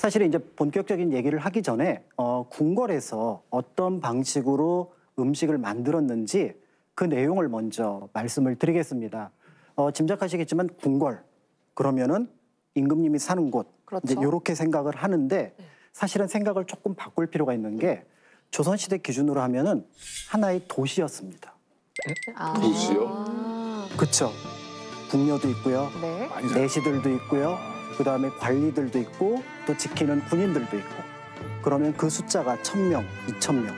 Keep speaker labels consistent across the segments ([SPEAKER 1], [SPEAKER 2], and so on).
[SPEAKER 1] 사실은 이제 본격적인 얘기를 하기 전에 궁궐에서 어떤 방식으로 음식을 만들었는지 그 내용을 먼저 말씀을 드리겠습니다. 짐작하시겠지만 궁궐 그러면은 임금님이 사는 곳
[SPEAKER 2] 그렇죠.
[SPEAKER 1] 이제 이렇게 생각을 하는데 사실은 생각을 조금 바꿀 필요가 있는 게 조선시대 기준으로 하면은 하나의 도시였습니다.
[SPEAKER 3] 도시요?
[SPEAKER 1] 그렇죠. 궁녀도 있고요.
[SPEAKER 2] 네.
[SPEAKER 1] 내시들도 있고요. 그다음에 관리들도 있고 또 지키는 군인들도 있고 그러면 그 숫자가 1000명, 2000명.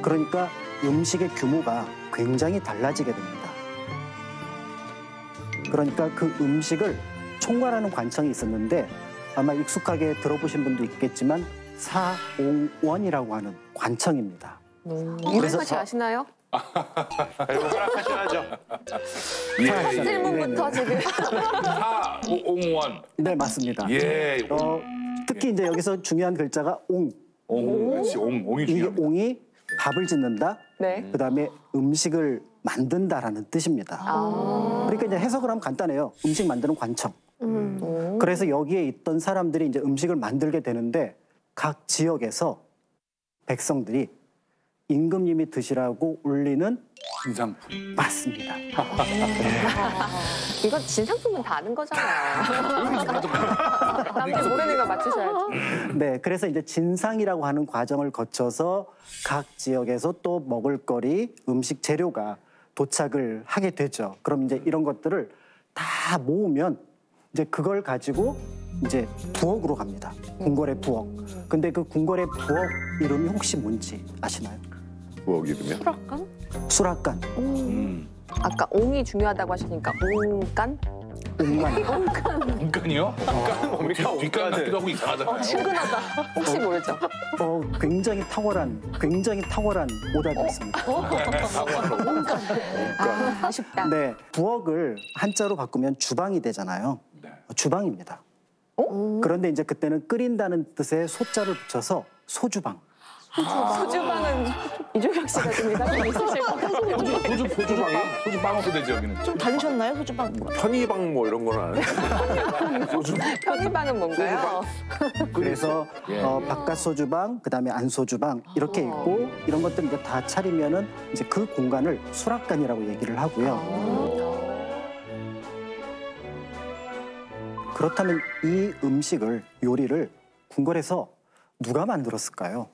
[SPEAKER 1] 그러니까 음식의 규모가 굉장히 달라지게 됩니다. 그러니까 그 음식을 총괄하는 관청이 있었는데 아마 익숙하게 들어보신 분도 있겠지만 사옹원이라고 하는 관청입니다.
[SPEAKER 2] 이름만 씨 아시나요?
[SPEAKER 3] 허락하셔야죠.
[SPEAKER 2] 첫 질문부터 지금.
[SPEAKER 3] 사옹원.
[SPEAKER 1] 네, 맞습니다.
[SPEAKER 3] 예.
[SPEAKER 1] 특히 이제 여기서 중요한 글자가 옹.
[SPEAKER 3] 그렇지. 옹이
[SPEAKER 1] 이게
[SPEAKER 3] 중요합니다.
[SPEAKER 1] 옹이 밥을 짓는다.
[SPEAKER 2] 네.
[SPEAKER 1] 그다음에 음식을 만든다라는 뜻입니다. 그러니까 이제 해석을 하면 간단해요. 음식 만드는 관청. 그래서 여기에 있던 사람들이 이제 음식을 만들게 되는데 각 지역에서 백성들이 임금님이 드시라고 올리는
[SPEAKER 3] 진상품.
[SPEAKER 1] 맞습니다.
[SPEAKER 2] 이건 진상품은 다 아는 거잖아요. 남들 모르는 거 맞추셔야죠.
[SPEAKER 1] 네, 그래서 이제 진상이라고 하는 과정을 거쳐서 각 지역에서 또 먹을거리, 음식 재료가 도착을 하게 되죠. 그럼 이제 이런 것들을 다 모으면 이제 그걸 가지고 이제 부엌으로 갑니다. 궁궐의 부엌. 근데 그 궁궐의 부엌 이름이 혹시 뭔지 아시나요?
[SPEAKER 3] 부엌 이름이요?
[SPEAKER 2] 수락관?
[SPEAKER 1] 수락관.
[SPEAKER 2] 아까 옹이 중요하다고 하시니까 옹간?
[SPEAKER 1] 옹만.
[SPEAKER 3] 문간이요? 문간은 뭡니까? 뒷간 같기도 하고 이상하잖아요.
[SPEAKER 2] 친근하다. 혹시 모르죠?
[SPEAKER 1] 굉장히 탁월한 오답이었습니다.
[SPEAKER 2] 아쉽다.
[SPEAKER 1] 네, 부엌을 한자로 바꾸면 주방이 되잖아요.
[SPEAKER 3] 네.
[SPEAKER 1] 주방입니다. 그런데 이제 그때는 끓인다는 뜻의 소자를 붙여서 소주방.
[SPEAKER 2] 소주방은 이종혁 씨가 좀 미담이 있으실 것 같아요.
[SPEAKER 3] 소주방이요? 소주방으로 되죠, 여기는.
[SPEAKER 4] 좀 다니셨나요, 소주방?
[SPEAKER 5] 편의방 뭐 이런 거는 안 해요?
[SPEAKER 2] 편의방은 뭔가요?
[SPEAKER 1] 그래서 바깥 소주방, 그다음에 안 소주방 이렇게 있고 이런 것들 이제 다 차리면은 이제 그 공간을 수락관이라고 얘기를 하고요. 그렇다면 이 요리를 궁궐에서 누가 만들었을까요?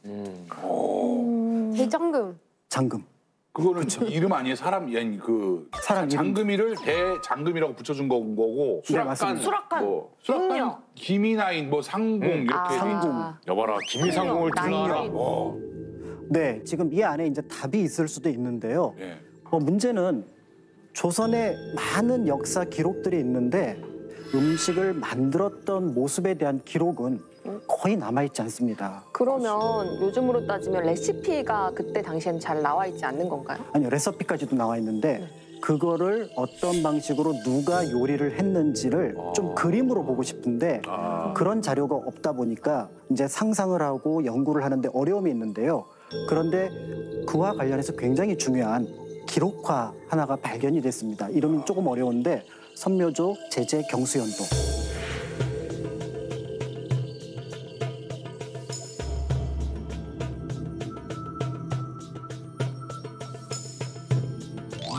[SPEAKER 6] 대장금.
[SPEAKER 1] 장금.
[SPEAKER 3] 그거는 이름 아니에요? 사람
[SPEAKER 1] 사람 이름.
[SPEAKER 3] 장금이를 대장금이라고 붙여준 거고
[SPEAKER 1] 네, 맞습니다.
[SPEAKER 4] 수락관.
[SPEAKER 3] 수락관 김이나인 상공 이렇게
[SPEAKER 1] 상공.
[SPEAKER 5] 여봐라, 김이상공을 주나라.
[SPEAKER 1] 네, 지금 이 안에 이제 답이 있을 수도 있는데요.
[SPEAKER 3] 예.
[SPEAKER 1] 문제는 조선에 많은 역사 기록들이 있는데 음식을 만들었던 모습에 대한 기록은 거의 남아있지 않습니다.
[SPEAKER 2] 그러면 요즘으로 따지면 레시피가 그때 당시엔 잘 나와 있지 않는 건가요?
[SPEAKER 1] 아니요, 레시피까지도 나와 있는데 그거를 어떤 방식으로 누가 요리를 했는지를 좀 그림으로 보고 싶은데 그런 자료가 없다 보니까 이제 상상을 하고 연구를 하는데 어려움이 있는데요. 그런데 그와 관련해서 굉장히 중요한 기록화 하나가 발견이 됐습니다. 이름이 조금 어려운데 선묘조 제제 경수연도.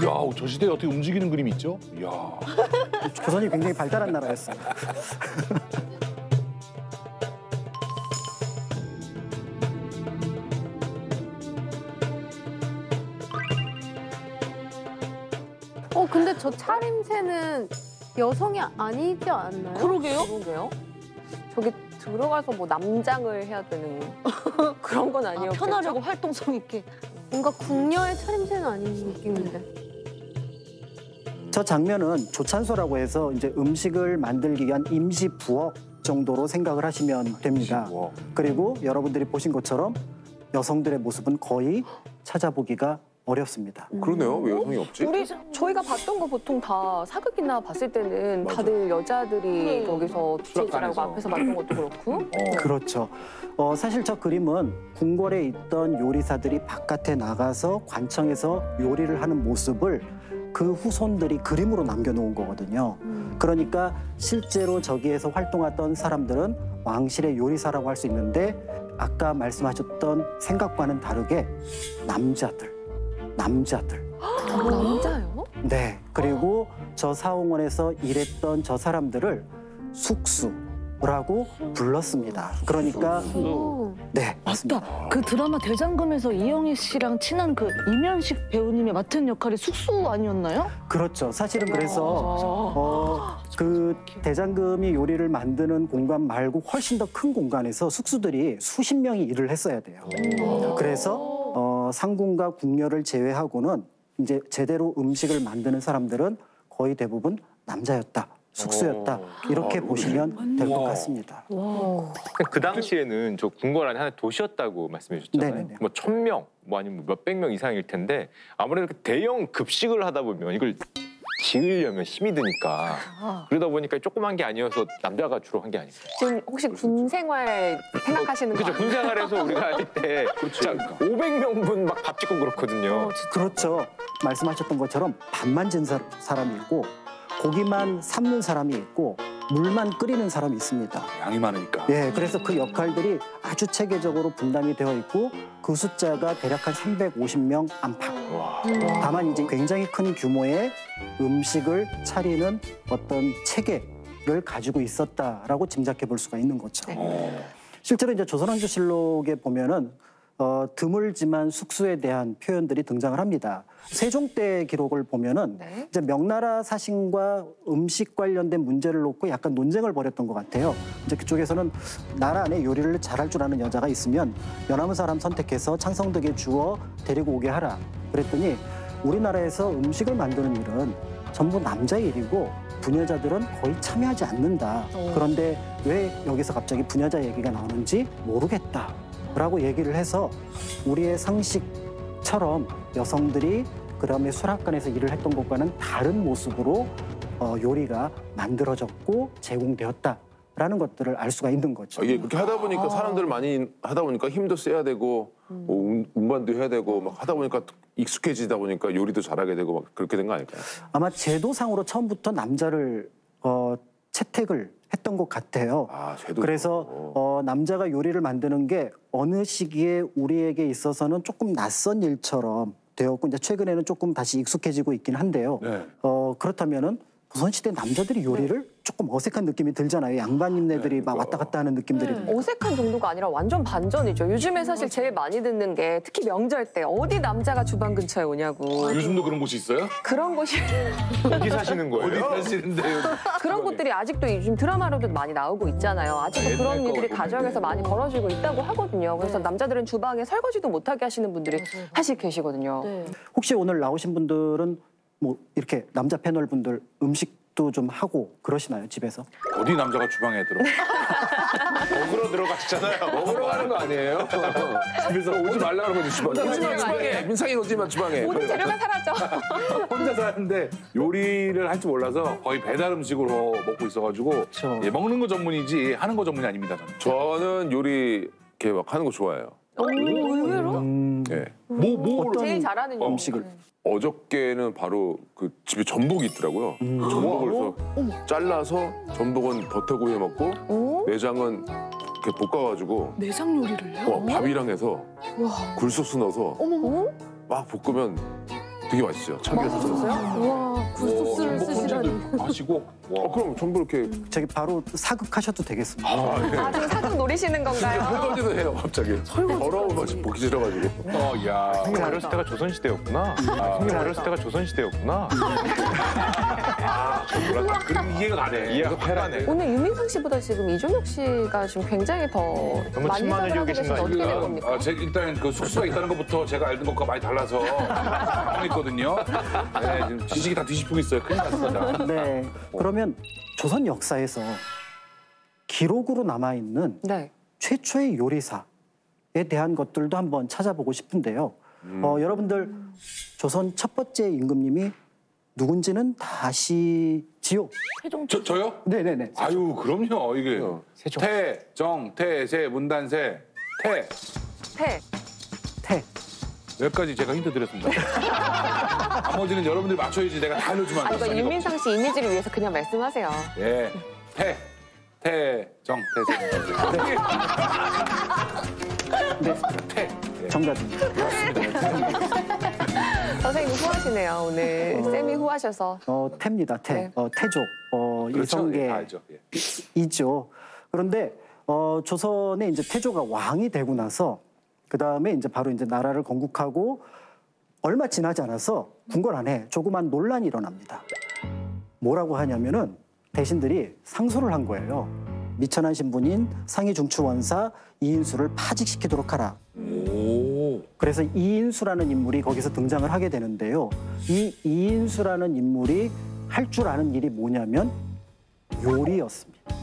[SPEAKER 3] 이야, 저 시대에 어떻게 움직이는 그림이 있죠? 이야.
[SPEAKER 1] 조선이 굉장히 발달한 나라였어요.
[SPEAKER 6] 근데 저 차림새는 여성이 아니지 않나요?
[SPEAKER 2] 그러게요. 저기 들어가서 뭐 남장을 해야 되는 그런 건 아니었겠죠?
[SPEAKER 4] 편하려고 활동성 있게.
[SPEAKER 6] 뭔가 궁녀의 차림새는 아닌 느낌인데.
[SPEAKER 1] 저 장면은 조찬소라고 해서 이제 음식을 만들기 위한 임시 부엌 정도로 생각을 하시면 됩니다. 그리고 여러분들이 보신 것처럼 여성들의 모습은 거의 찾아보기가 어렵습니다.
[SPEAKER 5] 그러네요. 왜 여성이 없지?
[SPEAKER 2] 저희가 봤던 거 보통 다 사극이나 봤을 때는 다들 여자들이 거기서 뒤치즈라고 앞에서 봤던 것도 그렇고.
[SPEAKER 1] 그렇죠. 사실 저 그림은 궁궐에 있던 요리사들이 바깥에 나가서 관청에서 요리를 하는 모습을 그 후손들이 그림으로 남겨놓은 거거든요. 그러니까 실제로 저기에서 활동했던 사람들은 왕실의 요리사라고 할 수 있는데 아까 말씀하셨던 생각과는 다르게 남자들.
[SPEAKER 2] 남자요?
[SPEAKER 1] 네. 그리고 저 사홍원에서 일했던 저 사람들을 숙수라고 불렀습니다. 그러니까 네, 맞습니다.
[SPEAKER 4] 맞다. 그 드라마 대장금에서 이영애 씨랑 친한 그 이면식 배우님이 맡은 역할이 숙수 아니었나요?
[SPEAKER 1] 그렇죠. 사실은 그래서 그 대장금이 요리를 만드는 공간 말고 훨씬 더 큰 공간에서 숙수들이 수십 명이 일을 했어야 돼요. 그래서 상궁과 궁녀를 제외하고는 이제 제대로 음식을 만드는 사람들은 거의 대부분 남자였다, 숙수였다 이렇게 보시면 될 것 같습니다.
[SPEAKER 7] 그 당시에는 저 궁궐 안에 하나의 도시였다고 말씀해 주셨잖아요.
[SPEAKER 1] 네네네.
[SPEAKER 7] 뭐 1000명, 뭐 아니면 몇백 명 이상일 텐데 아무래도 그 대형 급식을 하다 보면 이걸 지으려면 힘이 드니까 그러다 보니까 조그만 게 아니어서 남자가 주로 한 게 아닐까요?
[SPEAKER 2] 지금 혹시 군 생활 생각하시는 거
[SPEAKER 7] 그렇죠.
[SPEAKER 2] 아니에요?
[SPEAKER 7] 군생활에서 우리가 할 때 500명분 막 밥 짓고 그렇거든요.
[SPEAKER 1] 그렇죠. 말씀하셨던 것처럼 밥만 진 사람이 있고 고기만 삶는 사람이 있고 물만 끓이는 사람이 있습니다.
[SPEAKER 3] 양이 많으니까.
[SPEAKER 1] 예, 그래서 그 역할들이 아주 체계적으로 분담이 되어 있고 그 숫자가 대략 한 350명 안팎. 다만 이제 굉장히 큰 규모의 음식을 차리는 어떤 체계를 가지고 있었다라고 짐작해 볼 수가 있는 거죠. 실제로 이제 조선왕조실록에 보면은 드물지만 숙수에 대한 표현들이 등장을 합니다. 세종 때 기록을 보면은
[SPEAKER 2] 네.
[SPEAKER 1] 이제 명나라 사신과 음식 관련된 문제를 놓고 약간 논쟁을 벌였던 것 같아요. 이제 그쪽에서는 나라 안에 요리를 잘할 줄 아는 여자가 있으면 연하문 사람 선택해서 창성덕에 주어 데리고 오게 하라. 그랬더니 우리나라에서 음식을 만드는 일은 전부 남자의 일이고 부녀자들은 거의 참여하지 않는다. 그런데 왜 여기서 갑자기 부녀자 얘기가 나오는지 모르겠다. 라고 얘기를 해서 우리의 상식처럼 여성들이 그다음에 수락관에서 일을 했던 것과는 다른 모습으로 요리가 만들어졌고 제공되었다라는 것들을 알 수가 있는 거죠.
[SPEAKER 5] 이게 그렇게 하다 보니까 사람들 많이 하다 보니까 힘도 써야 되고 뭐 운반도 해야 되고 막 하다 보니까 익숙해지다 보니까 요리도 잘하게 되고 막 그렇게 된 거 아닐까요?
[SPEAKER 1] 아마 제도상으로 처음부터 남자를 채택을 했던 것 같아요.
[SPEAKER 5] 아, 제도.
[SPEAKER 1] 그래서 남자가 요리를 만드는 게 어느 시기에 우리에게 있어서는 조금 낯선 일처럼 되었고 이제 최근에는 조금 다시 익숙해지고 있긴 한데요.
[SPEAKER 3] 네.
[SPEAKER 1] 그렇다면은 조선시대 남자들이 요리를 조금 어색한 느낌이 들잖아요. 양반님네들이 막 왔다 갔다 하는 느낌들이.
[SPEAKER 2] 어색한 정도가 아니라 완전 반전이죠. 요즘에 사실 제일 많이 듣는 게 특히 명절 때 어디 남자가 주방 근처에 오냐고.
[SPEAKER 3] 요즘도 그런 곳이 있어요?
[SPEAKER 2] 그런 곳이
[SPEAKER 7] 어디 사시는
[SPEAKER 3] 어디
[SPEAKER 7] 거예요?
[SPEAKER 3] 사시는데요?
[SPEAKER 2] 그런 곳들이 아직도 요즘 드라마로도 많이 나오고 있잖아요. 아직도
[SPEAKER 3] 옛날
[SPEAKER 2] 그런
[SPEAKER 3] 거
[SPEAKER 2] 일들이
[SPEAKER 3] 보면
[SPEAKER 2] 가정에서 많이 벌어지고 있다고 하거든요. 그래서 남자들은 주방에 설거지도 못하게 하시는 분들이 사실 계시거든요.
[SPEAKER 1] 혹시 오늘 나오신 분들은 뭐 이렇게 남자 패널 분들 음식도 좀 하고 그러시나요, 집에서?
[SPEAKER 3] 어디 남자가 주방에 들어?
[SPEAKER 7] 먹으러 들어가시잖아요. 먹으러 가는 거 아니에요?
[SPEAKER 5] 집에서 오지 말라 그러면 주방에. 오지 마, 주방에. 민상이 오지만 주방에.
[SPEAKER 2] 모든 재료가 사라져.
[SPEAKER 3] 혼자 사는데 요리를 할 줄 몰라서 거의 배달 음식으로 먹고 있어가지고
[SPEAKER 1] 그렇죠.
[SPEAKER 3] 예, 먹는 거 전문이지 하는 거 전문이 아닙니다. 저는.
[SPEAKER 5] 저는 요리 이렇게 막 하는 거 좋아해요.
[SPEAKER 2] 의외로?
[SPEAKER 5] 예.
[SPEAKER 1] 어떤
[SPEAKER 2] 제일 잘하는 요리.
[SPEAKER 1] 음식을?
[SPEAKER 5] 어저께는 바로 그 집에 전복이 있더라고요. 전복을 그래서 잘라서 전복은 버터구이 해 먹고 내장은 이렇게 볶아가지고
[SPEAKER 4] 내장 요리를요?
[SPEAKER 5] 밥이랑 해서 굴소스 넣어서 막 볶으면 되게 맛있어요. 참기름 넣어서.
[SPEAKER 6] 와, 굴소스를 쓰시다니.
[SPEAKER 3] 마시고. 와.
[SPEAKER 5] 그럼 전부 이렇게
[SPEAKER 1] 저기 바로 사극하셔도 되겠습니다.
[SPEAKER 2] 아, 지금 사극 노리시는 건가요?
[SPEAKER 5] 설거지도 해요 갑자기. 더러운 맛이 보기 싫어가지고.
[SPEAKER 3] 야.
[SPEAKER 7] 형님 어렸을 때가 조선시대였구나. 형님 어렸을 때가 조선시대였구나.
[SPEAKER 3] 몰랐다. 그럼 이해가 가네.
[SPEAKER 7] 이해가 가네.
[SPEAKER 2] 오늘 유민상 씨보다 지금 이종혁 씨가 지금 굉장히 더
[SPEAKER 7] 너무
[SPEAKER 2] 많이
[SPEAKER 7] 친만을
[SPEAKER 2] 사랑하고
[SPEAKER 7] 여기신
[SPEAKER 2] 계신데
[SPEAKER 7] 거
[SPEAKER 2] 어떻게 된
[SPEAKER 7] 아닙니까?
[SPEAKER 2] 겁니까?
[SPEAKER 3] 일단 그 숙소가 있다는 것부터 제가 알던 것과 많이 달라서 당했거든요. 네, 지금 지식이 다 뒤집히고 있어요. 큰일 났습니다.
[SPEAKER 1] 네. 그러면 조선 역사에서 기록으로 남아있는
[SPEAKER 2] 네.
[SPEAKER 1] 최초의 요리사에 대한 것들도 한번 찾아보고 싶은데요. 여러분들 조선 첫 번째 임금님이 누군지는 다 아시지요?
[SPEAKER 3] 저요?
[SPEAKER 1] 네네네.
[SPEAKER 3] 아유, 그럼요. 이게
[SPEAKER 7] 세종.
[SPEAKER 3] 태, 정, 태, 세, 문단세, 태.
[SPEAKER 2] 태.
[SPEAKER 1] 태.
[SPEAKER 3] 여기까지 제가 힌트 드렸습니다. 나머지는 여러분들이 맞춰야지 내가 다 알려주면
[SPEAKER 2] 아,
[SPEAKER 3] 안
[SPEAKER 2] 이거
[SPEAKER 3] 돼요.
[SPEAKER 2] 유민상 씨 이미지를 위해서 그냥 말씀하세요.
[SPEAKER 3] 예, 태. 태정.
[SPEAKER 1] 네,
[SPEAKER 3] 태.
[SPEAKER 1] 정답입니다.
[SPEAKER 2] 선생님 후하시네요 오늘. 쌤이 후하셔서.
[SPEAKER 1] 태입니다. 태.
[SPEAKER 2] 네.
[SPEAKER 1] 태조.
[SPEAKER 3] 그렇죠?
[SPEAKER 1] 이성계
[SPEAKER 3] 예, 다 알죠. 예.
[SPEAKER 1] 이죠. 그런데 조선에 이제 태조가 왕이 되고 나서 그 다음에 이제 바로 이제 나라를 건국하고 얼마 지나지 않아서 궁궐 안에 조그만 논란이 일어납니다. 뭐라고 하냐면은 대신들이 상소를 한 거예요. 미천한 신분인 상위 중추 원사 이인수를 파직시키도록 하라.
[SPEAKER 3] 오.
[SPEAKER 1] 그래서 이인수라는 인물이 거기서 등장을 하게 되는데요. 이 이인수라는 인물이 할 줄 아는 일이 뭐냐면 요리였습니다.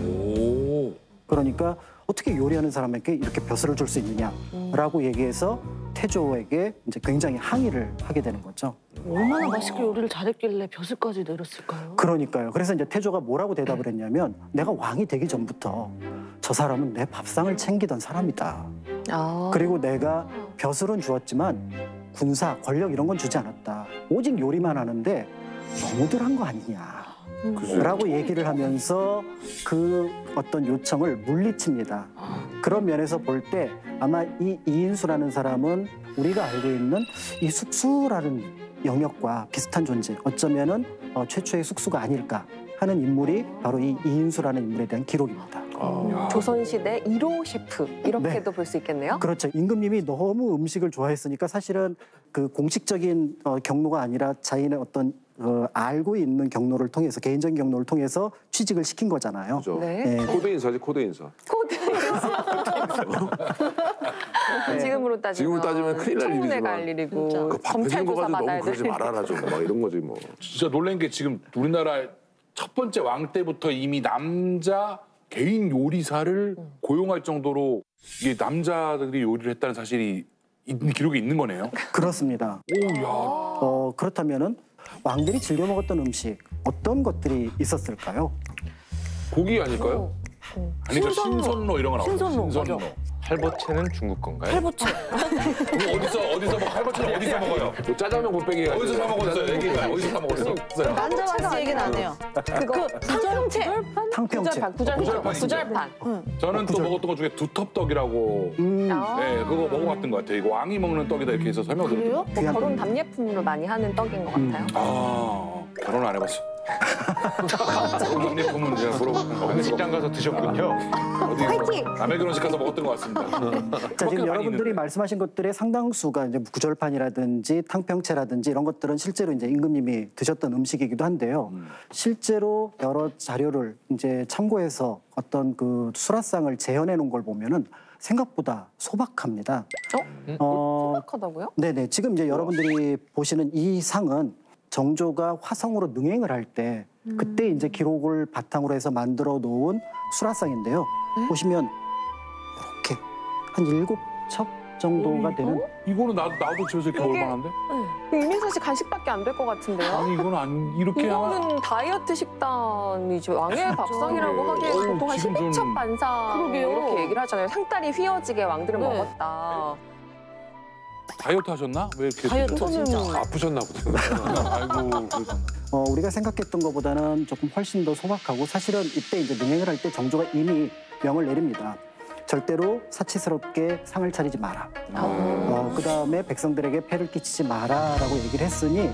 [SPEAKER 3] 오.
[SPEAKER 1] 그러니까 어떻게 요리하는 사람에게 이렇게 벼슬을 줄 수 있느냐라고 얘기해서 태조에게 이제 굉장히 항의를 하게 되는 거죠.
[SPEAKER 4] 얼마나 맛있게 요리를 잘했길래 벼슬까지 내렸을까요?
[SPEAKER 1] 그러니까요. 그래서 이제 태조가 뭐라고 대답을 했냐면 내가 왕이 되기 전부터 저 사람은 내 밥상을 챙기던 사람이다.
[SPEAKER 2] 아.
[SPEAKER 1] 그리고 내가 벼슬은 주었지만 군사, 권력 이런 건 주지 않았다. 오직 요리만 하는데 너무들 한 거 아니냐. 라고 얘기를 하면서 그 어떤 요청을 물리칩니다. 그런 면에서 볼 때 아마 이 이인수라는 사람은 우리가 알고 있는 이 숙수라는 영역과 비슷한 존재, 어쩌면은 최초의 숙수가 아닐까 하는 인물이 바로 이 이인수라는 인물에 대한 기록입니다.
[SPEAKER 2] 조선시대 1호 셰프 이렇게도 볼 수 있겠네요.
[SPEAKER 1] 그렇죠. 임금님이 너무 음식을 좋아했으니까 사실은 그 공식적인 경로가 아니라 자신의 어떤 알고 있는 경로를 통해서 개인적인 경로를 통해서 취직을 시킨 거잖아요.
[SPEAKER 5] 그죠.
[SPEAKER 2] 네.
[SPEAKER 1] 네.
[SPEAKER 5] 코드 인사지 코드 인사.
[SPEAKER 2] 코드. 지금으로 따지면
[SPEAKER 5] 지금으로 따지면 큰일 날
[SPEAKER 2] 청문회
[SPEAKER 5] 일이지만.
[SPEAKER 2] 갈 일이고
[SPEAKER 5] 그밥 해준
[SPEAKER 2] 검찰
[SPEAKER 5] 거
[SPEAKER 2] 조사
[SPEAKER 5] 가지고
[SPEAKER 2] 받아야
[SPEAKER 5] 너무 그러지
[SPEAKER 2] 돼.
[SPEAKER 5] 말아라 좀 막 이런 거지 뭐.
[SPEAKER 3] 진짜 놀란 게 지금 우리나라 첫 번째 왕 때부터 이미 남자 개인 요리사를 고용할 정도로 이게 남자들이 요리를 했다는 사실이 기록이 있는 거네요.
[SPEAKER 1] 그렇습니다.
[SPEAKER 3] 오, 야.
[SPEAKER 1] 그렇다면은 왕들이 즐겨 먹었던 음식 어떤 것들이 있었을까요?
[SPEAKER 5] 고기 아닐까요?
[SPEAKER 3] 아니죠, 신선로 이런 거 나오죠.
[SPEAKER 4] 신선로, 맞아.
[SPEAKER 7] 할보채는 중국 건가요?
[SPEAKER 4] 할보채.
[SPEAKER 3] 어디서 뭐 할머니는 어디서 먹어요?
[SPEAKER 5] 뭐 짜장면 곱빼기
[SPEAKER 3] 어디서 사 먹었어요? 얘기해봐요. 어디서 사 먹었어요?
[SPEAKER 4] 남자 왔을 얘기는 안 해요.
[SPEAKER 2] 그거
[SPEAKER 4] 탕평채.
[SPEAKER 1] 탕평채.
[SPEAKER 2] 구절판.
[SPEAKER 3] 저는 또 먹었던 것 중에 두텁떡이라고
[SPEAKER 2] 아.
[SPEAKER 3] 네, 그거 먹어봤던 것 같아요. 이거 왕이 먹는 떡이다 이렇게 해서 설명드렸던 것 같아요.
[SPEAKER 2] 뭐 결혼 답례품으로 많이 하는 떡인 것 같아요.
[SPEAKER 3] 아, 결혼 안 해봤어. 결혼답례품은 제가 물어보는 거.
[SPEAKER 7] 어느 식당 가서 드셨군요.
[SPEAKER 3] 어디 남의 결혼식 가서 먹었던 것 같습니다.
[SPEAKER 1] 자, 지금 여러분들이 말씀하신 것들의 상당수가 이제 구절판이라든지 탕평채라든지 이런 것들은 실제로 이제 임금님이 드셨던 음식이기도 한데요. 실제로 여러 자료를 이제 참고해서 어떤 그 수라상을 재현해 놓은 걸 보면은 생각보다 소박합니다.
[SPEAKER 2] 소박하다고요?
[SPEAKER 1] 네네. 지금 이제 여러분들이 보시는 이 상은 정조가 화성으로 능행을 할 때 그때 이제 기록을 바탕으로 해서 만들어 놓은 수라상인데요. 보시면 이렇게 한 7첩 정도가 되는
[SPEAKER 3] 이거는 나도 집에서 이렇게 먹을 만한데?
[SPEAKER 2] 이민서 씨 간식밖에 안 될 것 같은데요?
[SPEAKER 3] 아니 이건 안 이렇게 하나.
[SPEAKER 2] 이거는 다이어트 식단이지 왕의 밥상이라고 하기에는
[SPEAKER 3] 어우,
[SPEAKER 2] 보통 한
[SPEAKER 3] 지금 좀-
[SPEAKER 2] 12첩 반상
[SPEAKER 4] 그러게요.
[SPEAKER 2] 이렇게 얘기를 하잖아요. 상다리 휘어지게 왕들은
[SPEAKER 4] 네.
[SPEAKER 2] 먹었다.
[SPEAKER 3] 다이어트 하셨나? 왜 이렇게?
[SPEAKER 4] 다이어트 진짜.
[SPEAKER 5] 아프셨나 보다.
[SPEAKER 3] 아이고 그러셨나.
[SPEAKER 1] 우리가 생각했던 것보다는 조금 훨씬 더 소박하고 사실은 이때 이제 능행을 할 때 정조가 이미 명을 내립니다. 절대로 사치스럽게 상을 차리지 마라. 그 다음에 백성들에게 폐를 끼치지 마라라고 얘기를 했으니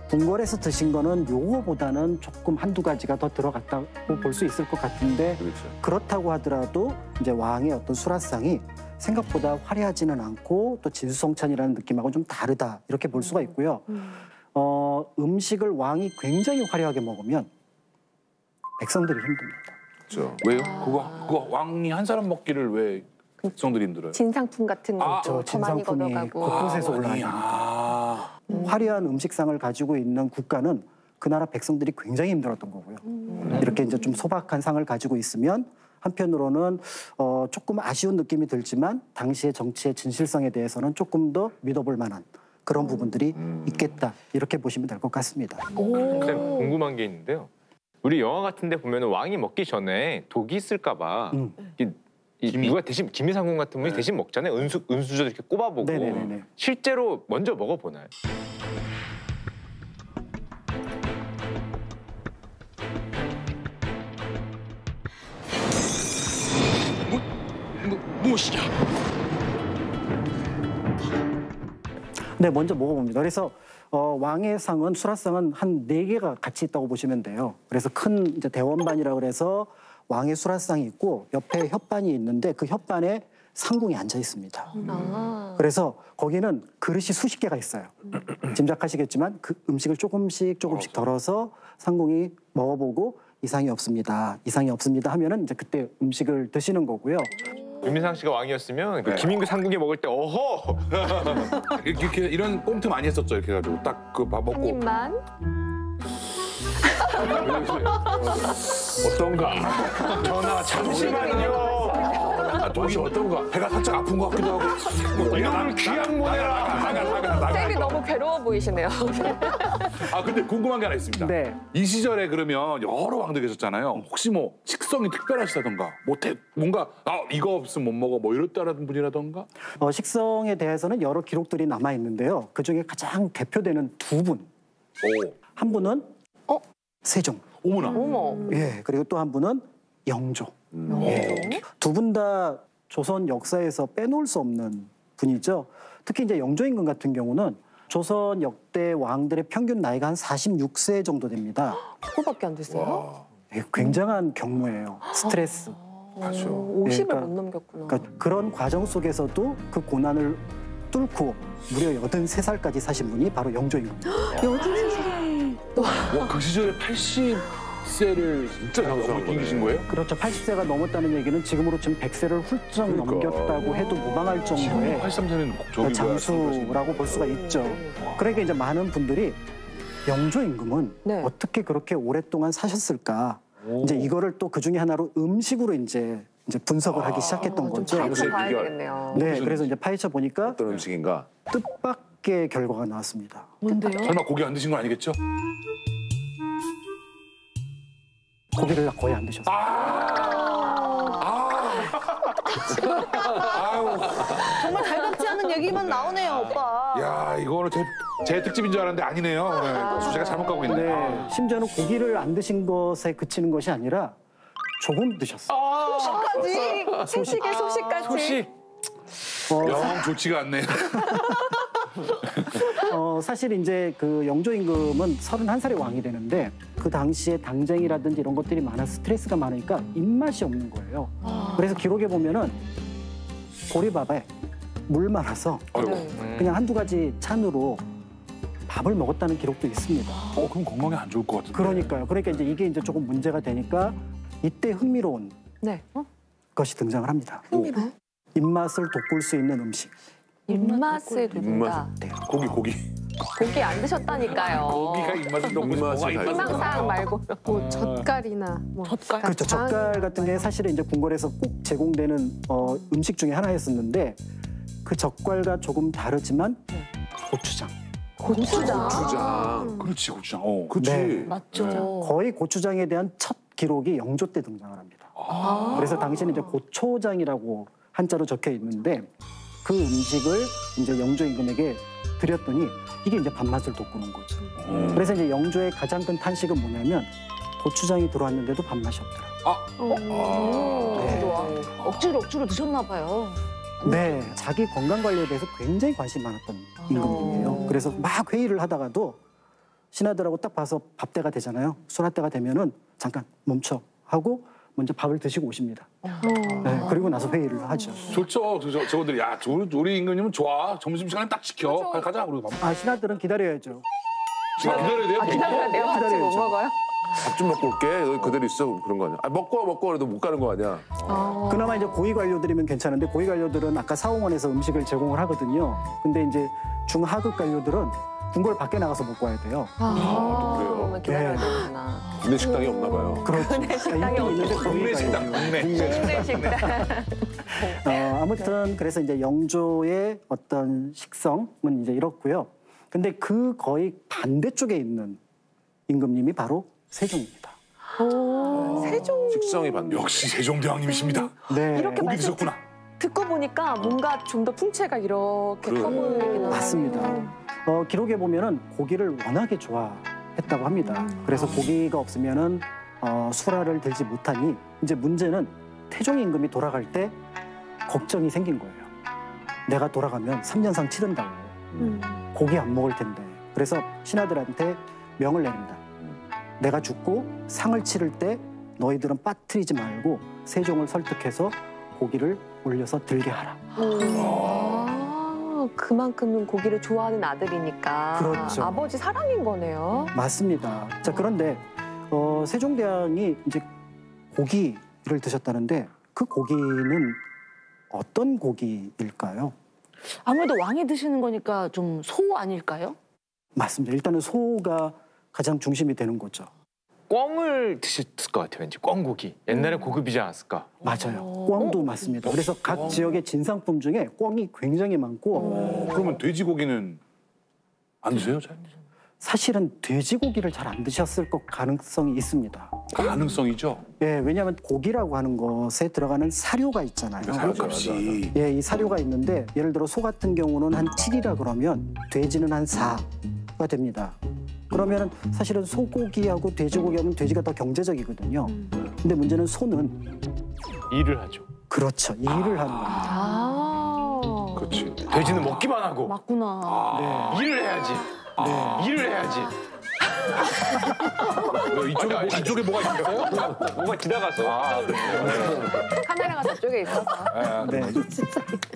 [SPEAKER 1] 궁궐에서 드신 거는 요거보다는 조금 한두 가지가 더 들어갔다고 볼 수 있을 것 같은데
[SPEAKER 5] 그렇죠.
[SPEAKER 1] 그렇다고 하더라도 이제 왕의 어떤 수라상이 생각보다 화려하지는 않고 또 진수성찬이라는 느낌하고 좀 다르다 이렇게 볼 수가 있고요. 음식을 왕이 굉장히 화려하게 먹으면 백성들이 힘듭니다.
[SPEAKER 5] 그렇죠.
[SPEAKER 3] 왜요? 그거 왕이 한 사람 먹기를 왜 백성들이 힘들어요?
[SPEAKER 2] 진상품 같은 거 더 많이
[SPEAKER 1] 진상품이
[SPEAKER 2] 걷어가고.
[SPEAKER 1] 곳곳에서
[SPEAKER 3] 많이.
[SPEAKER 1] 올라가니까 화려한 음식상을 가지고 있는 국가는 그 나라 백성들이 굉장히 힘들었던 거고요. 이렇게 이제 좀 소박한 상을 가지고 있으면 한편으로는 조금 아쉬운 느낌이 들지만 당시의 정치의 진실성에 대해서는 조금 더 믿어볼 만한 그런 부분들이 있겠다 이렇게 보시면 될 것 같습니다.
[SPEAKER 7] 쌤 궁금한 게 있는데요. 우리 영화 같은데 보면 왕이 먹기 전에 독이 있을까봐 누가 대신 김희상군 같은 분이 대신 먹잖아요. 은수저 이렇게 꼽아보고
[SPEAKER 1] 네네네.
[SPEAKER 7] 실제로 먼저 먹어보나요?
[SPEAKER 8] 무엇이냐?
[SPEAKER 1] 네, 먼저 먹어봅니다. 그래서 왕의 상은 수라상은 한 4개가 같이 있다고 보시면 돼요. 그래서 큰 이제 대원반이라고 그래서 왕의 수라상이 있고 옆에 협반이 있는데 그 협반에 상궁이 앉아 있습니다. 그래서 거기는 그릇이 수십 개가 있어요. 짐작하시겠지만 그 음식을 조금씩 덜어서 상궁이 먹어보고 이상이 없습니다. 이상이 없습니다 하면은 이제 그때 음식을 드시는 거고요.
[SPEAKER 7] 유민상 씨가 왕이었으면 그 김인구 상궁에 먹을 때 어허
[SPEAKER 3] 이렇게 이런 꽁트 많이 했었죠. 이렇게 해가지고 딱 그 밥
[SPEAKER 2] 한
[SPEAKER 3] 먹고
[SPEAKER 2] 입만.
[SPEAKER 5] 어떤가?
[SPEAKER 7] 전하 잠시만요.
[SPEAKER 3] 독이 어떤가? 배가 살짝 아픈 것 같기도 하고.
[SPEAKER 7] 이놈을 귀한 모내라.
[SPEAKER 2] 쌤이 너무 괴로워 보이시네요.
[SPEAKER 3] 아 근데 궁금한 게 하나 있습니다.
[SPEAKER 1] 네.
[SPEAKER 3] 이 시절에 그러면 여러 왕들 계셨잖아요. 혹시 뭐 식성이 특별하시다던가, 뭔가 이거 없으면 못 먹어 뭐 이랬다라는 분이라던가.
[SPEAKER 1] 식성에 대해서는 여러 기록들이 남아 있는데요. 그 중에 가장 대표되는 2분.
[SPEAKER 3] 오,
[SPEAKER 1] 한 분은 세종.
[SPEAKER 3] 어머나.
[SPEAKER 2] 어머.
[SPEAKER 1] 예, 그리고 또 한 분은 영조. 예. 2분 다 조선 역사에서 빼놓을 수 없는 분이죠. 특히 이제 영조 임금 같은 경우는 조선 역대 왕들의 평균 나이가 한 46세 정도 됩니다.
[SPEAKER 2] 그거밖에 안 됐어요?
[SPEAKER 1] 예, 굉장한 경무예요. 스트레스.
[SPEAKER 5] 맞죠.
[SPEAKER 2] 50을
[SPEAKER 1] 그러니까-
[SPEAKER 2] 못 넘겼구나.
[SPEAKER 1] 그러니까 그런 과정 속에서도 그 고난을 뚫고 무려 83살까지 사신 분이 바로 영조 임금.
[SPEAKER 3] 와, 그 시절에 80세를 진짜
[SPEAKER 5] 장수한
[SPEAKER 3] 넘기신
[SPEAKER 5] 거네.
[SPEAKER 3] 거예요?
[SPEAKER 1] 그렇죠. 80세가 넘었다는 얘기는 지금으로 치면 100세를 훌쩍
[SPEAKER 5] 그러니까.
[SPEAKER 1] 넘겼다고 해도 무방할 정도의
[SPEAKER 3] 83세는 저기
[SPEAKER 1] 장수라고 볼 수가 있죠. 그러니까 이제 많은 분들이 영조 임금은
[SPEAKER 2] 네.
[SPEAKER 1] 어떻게 그렇게 오랫동안 사셨을까? 이제 이거를 또 그 중에 하나로 음식으로 이제 분석을 하기 시작했던
[SPEAKER 2] 좀
[SPEAKER 1] 거죠.
[SPEAKER 2] 파헤쳐
[SPEAKER 5] 당시에
[SPEAKER 2] 봐야겠네요.
[SPEAKER 1] 네, 그래서 이제 파헤쳐 보니까
[SPEAKER 5] 어떤 음식인가?
[SPEAKER 1] 뜻밖의 결과가 나왔습니다.
[SPEAKER 4] 뭔데요?
[SPEAKER 3] 설마 고기 안 드신 건 아니겠죠?
[SPEAKER 1] 고기를 거의 안 드셨어요.
[SPEAKER 3] 아유,
[SPEAKER 4] 정말 달갑지 않은 얘기만 나오네요, 오빠.
[SPEAKER 3] 야 이거는 제 특집인 줄 알았는데 아니네요. 오늘 주제가 잘못 가고 있네.
[SPEAKER 1] 네, 심지어는 고기를 안 드신 것에 그치는 것이 아니라 조금 드셨어요.
[SPEAKER 2] 소식까지. 채식의 소식까지.
[SPEAKER 7] 소식.
[SPEAKER 3] 영 좋지가 않네.
[SPEAKER 1] 사실 이제 그 영조 임금은 31살에 왕이 되는데 그 당시에 당쟁이라든지 이런 것들이 많아 스트레스가 많으니까 입맛이 없는 거예요. 그래서 기록에 보면은 보리밥에 물 말아서 그냥 한두 가지 찬으로 밥을 먹었다는 기록도 있습니다.
[SPEAKER 3] 그럼 건강에 안 좋을 것 같은데.
[SPEAKER 1] 그러니까요. 그러니까 이제 이게 이제 조금 문제가 되니까 이때 흥미로운
[SPEAKER 2] 네.
[SPEAKER 1] 것이 등장을 합니다. 입맛을 돋굴 수 있는 음식.
[SPEAKER 2] 입맛을 돋는다.
[SPEAKER 3] 고기.
[SPEAKER 2] 고기 안 드셨다니까요.
[SPEAKER 3] 고기가 입맛을 너무
[SPEAKER 5] 입맛이
[SPEAKER 3] 뭐가
[SPEAKER 5] 달고.
[SPEAKER 2] 상상 말고.
[SPEAKER 6] 뭐 젓갈이나 뭐
[SPEAKER 4] 젓갈.
[SPEAKER 1] 그렇죠. 젓갈 같은 게 사실은 이제 궁궐에서 꼭 제공되는 음식 중에 하나였었는데 그 젓갈과 조금 다르지만 고추장.
[SPEAKER 2] 고추장.
[SPEAKER 5] 주장.
[SPEAKER 3] 그렇지 고추장.
[SPEAKER 5] 그치.
[SPEAKER 1] 네.
[SPEAKER 4] 맞죠.
[SPEAKER 1] 거의 고추장에 대한 첫 기록이 영조 때 등장을 합니다. 그래서 당시에는 이제 고초장이라고 한자로 적혀 있는데 그 음식을 이제 영조 임금에게 드렸더니 이게 이제 밥맛을 돋구는 거죠. 그래서 이제 영조의 가장 큰 탄식은 뭐냐면 고추장이 들어왔는데도 밥맛이 없더라. 네.
[SPEAKER 4] 억지로 드셨나 봐요.
[SPEAKER 1] 네, 자기 건강 관리에 대해서 굉장히 관심이 많았던 임금님이에요. 그래서 막 회의를 하다가도 신하들하고 딱 봐서 밥 때가 되잖아요. 술할 때가 되면은 잠깐 멈춰 하고 먼저 밥을 드시고 오십니다. 네, 그리고 나서 회의를 하죠.
[SPEAKER 3] 좋죠. 저분들이 야 우리 임금님은 좋아. 점심시간에 딱 지켜. 가자. 그리고 밥.
[SPEAKER 1] 신하들은 기다려야죠.
[SPEAKER 3] 기다려야 돼요.
[SPEAKER 2] 기다려야 돼요? 같이 못
[SPEAKER 1] 기다려야죠.
[SPEAKER 2] 먹어요?
[SPEAKER 5] 밥 좀 먹고 올게. 너희 그대로 있어. 그런 거 아니야? 먹고 그래도 못 가는 거 아니야?
[SPEAKER 1] 그나마 이제 고위 관료들이면 괜찮은데 고위 관료들은 아까 사홍원에서 음식을 제공을 하거든요. 근데 이제 중하급 관료들은 궁궐 밖에 나가서 먹고 와야 돼요.
[SPEAKER 5] 그래요?
[SPEAKER 2] 그러면 기다려야
[SPEAKER 1] 네.
[SPEAKER 2] 되구나.
[SPEAKER 5] 국내 식당이 없나 봐요.
[SPEAKER 1] 그렇죠.
[SPEAKER 2] 식당이
[SPEAKER 1] 있긴 있는데
[SPEAKER 2] 없죠.
[SPEAKER 1] 고위
[SPEAKER 3] 국내 식당.
[SPEAKER 1] 관료.
[SPEAKER 2] 국내 식당.
[SPEAKER 1] 아무튼 그래서 이제 영조의 어떤 식성은 이제 이렇고요. 근데 그 거의 반대쪽에 있는 임금님이 바로 세종입니다.
[SPEAKER 2] 세종.
[SPEAKER 5] 식성이 반대.
[SPEAKER 3] 역시 세종대왕님이십니다.
[SPEAKER 1] 네,
[SPEAKER 2] 이렇게
[SPEAKER 3] 고기
[SPEAKER 2] 말씀
[SPEAKER 3] 드셨구나.
[SPEAKER 2] 듣고 보니까 뭔가 좀 더 풍채가 이렇게
[SPEAKER 5] 그래요.
[SPEAKER 2] 커보이긴 하네요.
[SPEAKER 1] 맞습니다. 기록에 보면은 고기를 워낙에 좋아했다고 합니다. 그래서 고기가 없으면은 수라를 들지 못하니 이제 문제는 태종 임금이 돌아갈 때 걱정이 생긴 거예요. 내가 돌아가면 3년상 치른다고. 고기 안 먹을 텐데. 그래서 신하들한테 명을 내립니다. 내가 죽고 상을 치를 때 너희들은 빠뜨리지 말고 세종을 설득해서 고기를 올려서 들게 하라.
[SPEAKER 2] 그만큼 고기를 좋아하는 아들이니까
[SPEAKER 1] 그렇죠.
[SPEAKER 2] 아버지 사랑인 거네요.
[SPEAKER 1] 맞습니다. 자, 그런데 세종대왕이 이제 고기를 드셨다는데 그 고기는 어떤 고기일까요?
[SPEAKER 4] 아무래도 왕이 드시는 거니까 좀 소 아닐까요?
[SPEAKER 1] 맞습니다. 일단은 소가 가장 중심이 되는 거죠.
[SPEAKER 7] 꿩을 드셨을 것 같아요. 왠지 꿩고기. 옛날에 고급이지 않았을까?
[SPEAKER 1] 맞아요. 꿩도 맞습니다. 그래서 각 지역의 진상품 중에 꿩이 굉장히 많고
[SPEAKER 3] 그러면 돼지고기는 안 드세요? 잘?
[SPEAKER 1] 사실은 돼지고기를 잘 안 드셨을 것 가능성이 있습니다.
[SPEAKER 3] 가능성이죠.
[SPEAKER 1] 예, 왜냐하면 고기라고 하는 것에 들어가는 사료가 있잖아요.
[SPEAKER 3] 사료값이.
[SPEAKER 1] 예, 이 사료가 있는데 예를 들어 소 같은 경우는 한 7이라 그러면 돼지는 한 4가 됩니다. 그러면 사실은 소고기하고 돼지고기하면 돼지가 더 경제적이거든요. 근데 문제는 소는
[SPEAKER 7] 일을 하죠.
[SPEAKER 1] 그렇죠. 일을 하는 겁니다.
[SPEAKER 3] 그렇지.
[SPEAKER 7] 돼지는 먹기만 하고
[SPEAKER 4] 맞구나.
[SPEAKER 7] 일을 해야지. 일을 해야지.
[SPEAKER 3] 이쪽에 뭐가 있어요?
[SPEAKER 7] 뭐가 지나가서.
[SPEAKER 2] 카메라가 저쪽에 있어서.
[SPEAKER 1] 네,